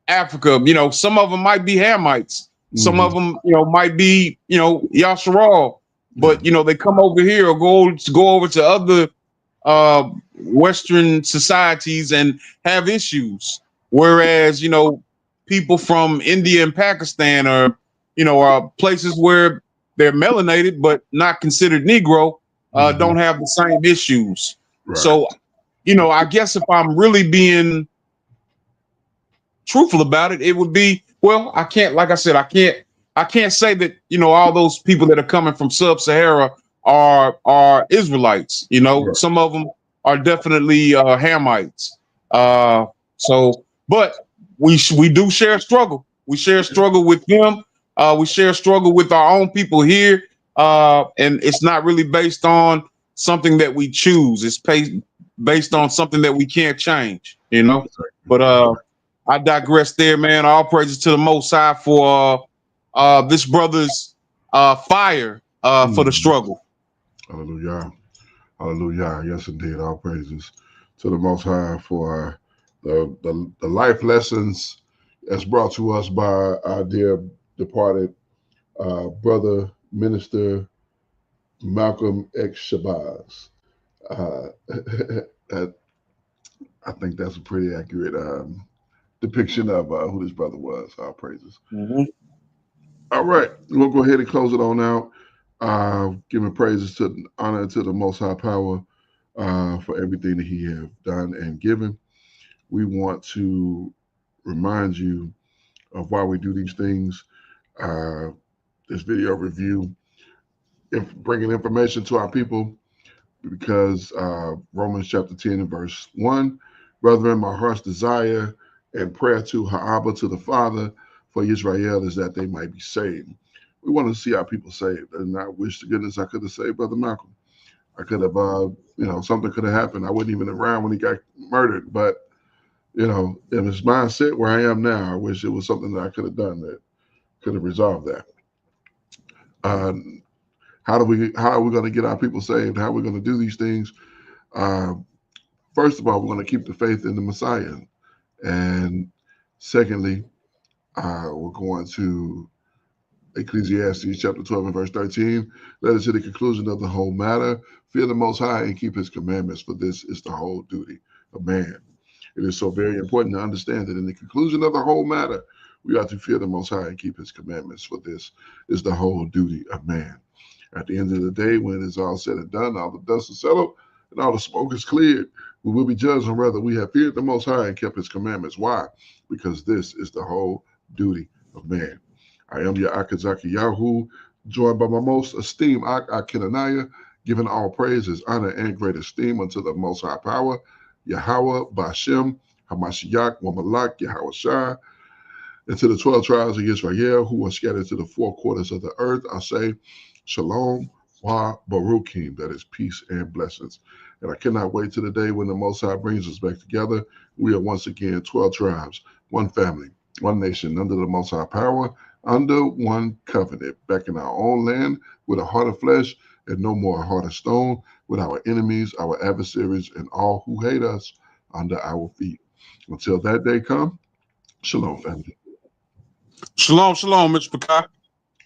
Africa, some of them might be Hamites. Some of them, might be, Yasharal. But, they come over here or go over to other Western societies and have issues. Whereas, people from India and Pakistan are places where they're melanated but not considered Negro, don't have the same issues. Right. So, I guess if I'm really being truthful about it, it would be, well, I can't, like I said, I can't say that, all those people that are coming from sub-Sahara are Israelites. Right. Some of them are definitely Hamites. But we do share a struggle. We share a struggle with them. We share a struggle with our own people here. And it's not really based on something that we choose. It's based on something that we can't change, But I digress there, man. All praises to the Most High for this brother's fire for the struggle. Hallelujah. Hallelujah. Yes, indeed. All praises to the Most High for the life lessons that's brought to us by our dear departed brother, Minister Malcolm X. Shabazz. That, I think that's a pretty accurate depiction of who this brother was. All praises. Mm-hmm. All right, we'll go ahead and close it on out. Giving praises to honor to the Most High Power for everything that He have done and given. We want to remind you of why we do these things. This video review, bringing information to our people, because Romans chapter 10 and verse 1, brethren, my heart's desire and prayer to Ha'abba, to the Father, for Israel is that they might be saved. We want to see our people saved, and I wish to goodness I could have saved Brother Malcolm. I could have, something could have happened. I wasn't even around when he got murdered, but in his mindset where I am now, I wish it was something that I could have done that could have resolved that. How are we going to get our people saved? How are we going to do these things? First of all, we're going to keep the faith in the Messiah. And secondly, we're going to Ecclesiastes chapter 12 and verse 13. Let us to the conclusion of the whole matter. Fear the Most High and keep His commandments, for this is the whole duty of man. It is so very important to understand that in the conclusion of the whole matter, we ought to fear the Most High and keep His commandments, for this is the whole duty of man. At the end of the day, when it is all said and done, all the dust is settled and all the smoke is cleared, we will be judged on whether we have feared the Most High and kept His commandments. Why? Because this is the whole duty of man. I am your Akazaki Yahu, joined by my most esteemed Akinanaya, giving all praises, honor, and great esteem unto the Most High Power, Yahweh, Bashem, Hamashiach, Wamalak, Yahweh Shai, and to the 12 tribes of Israel who are scattered to the four quarters of the earth. I say, Shalom, Wa Baruchim, that is peace and blessings. And I cannot wait to the day when the Most High brings us back together. We are once again 12 tribes, one family, one nation, under the Most High Power, under one covenant, back in our own land with a heart of flesh and no more a heart of stone, with our enemies, our adversaries, and all who hate us under our feet. Until that day come, shalom, family. Shalom, shalom, Mr. Pekai.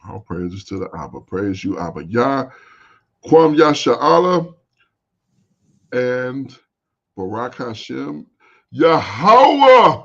All praises to the Abba. Praise you, Abba Yah, Kwam Yasha Allah, and Barak Hashem, Yahweh.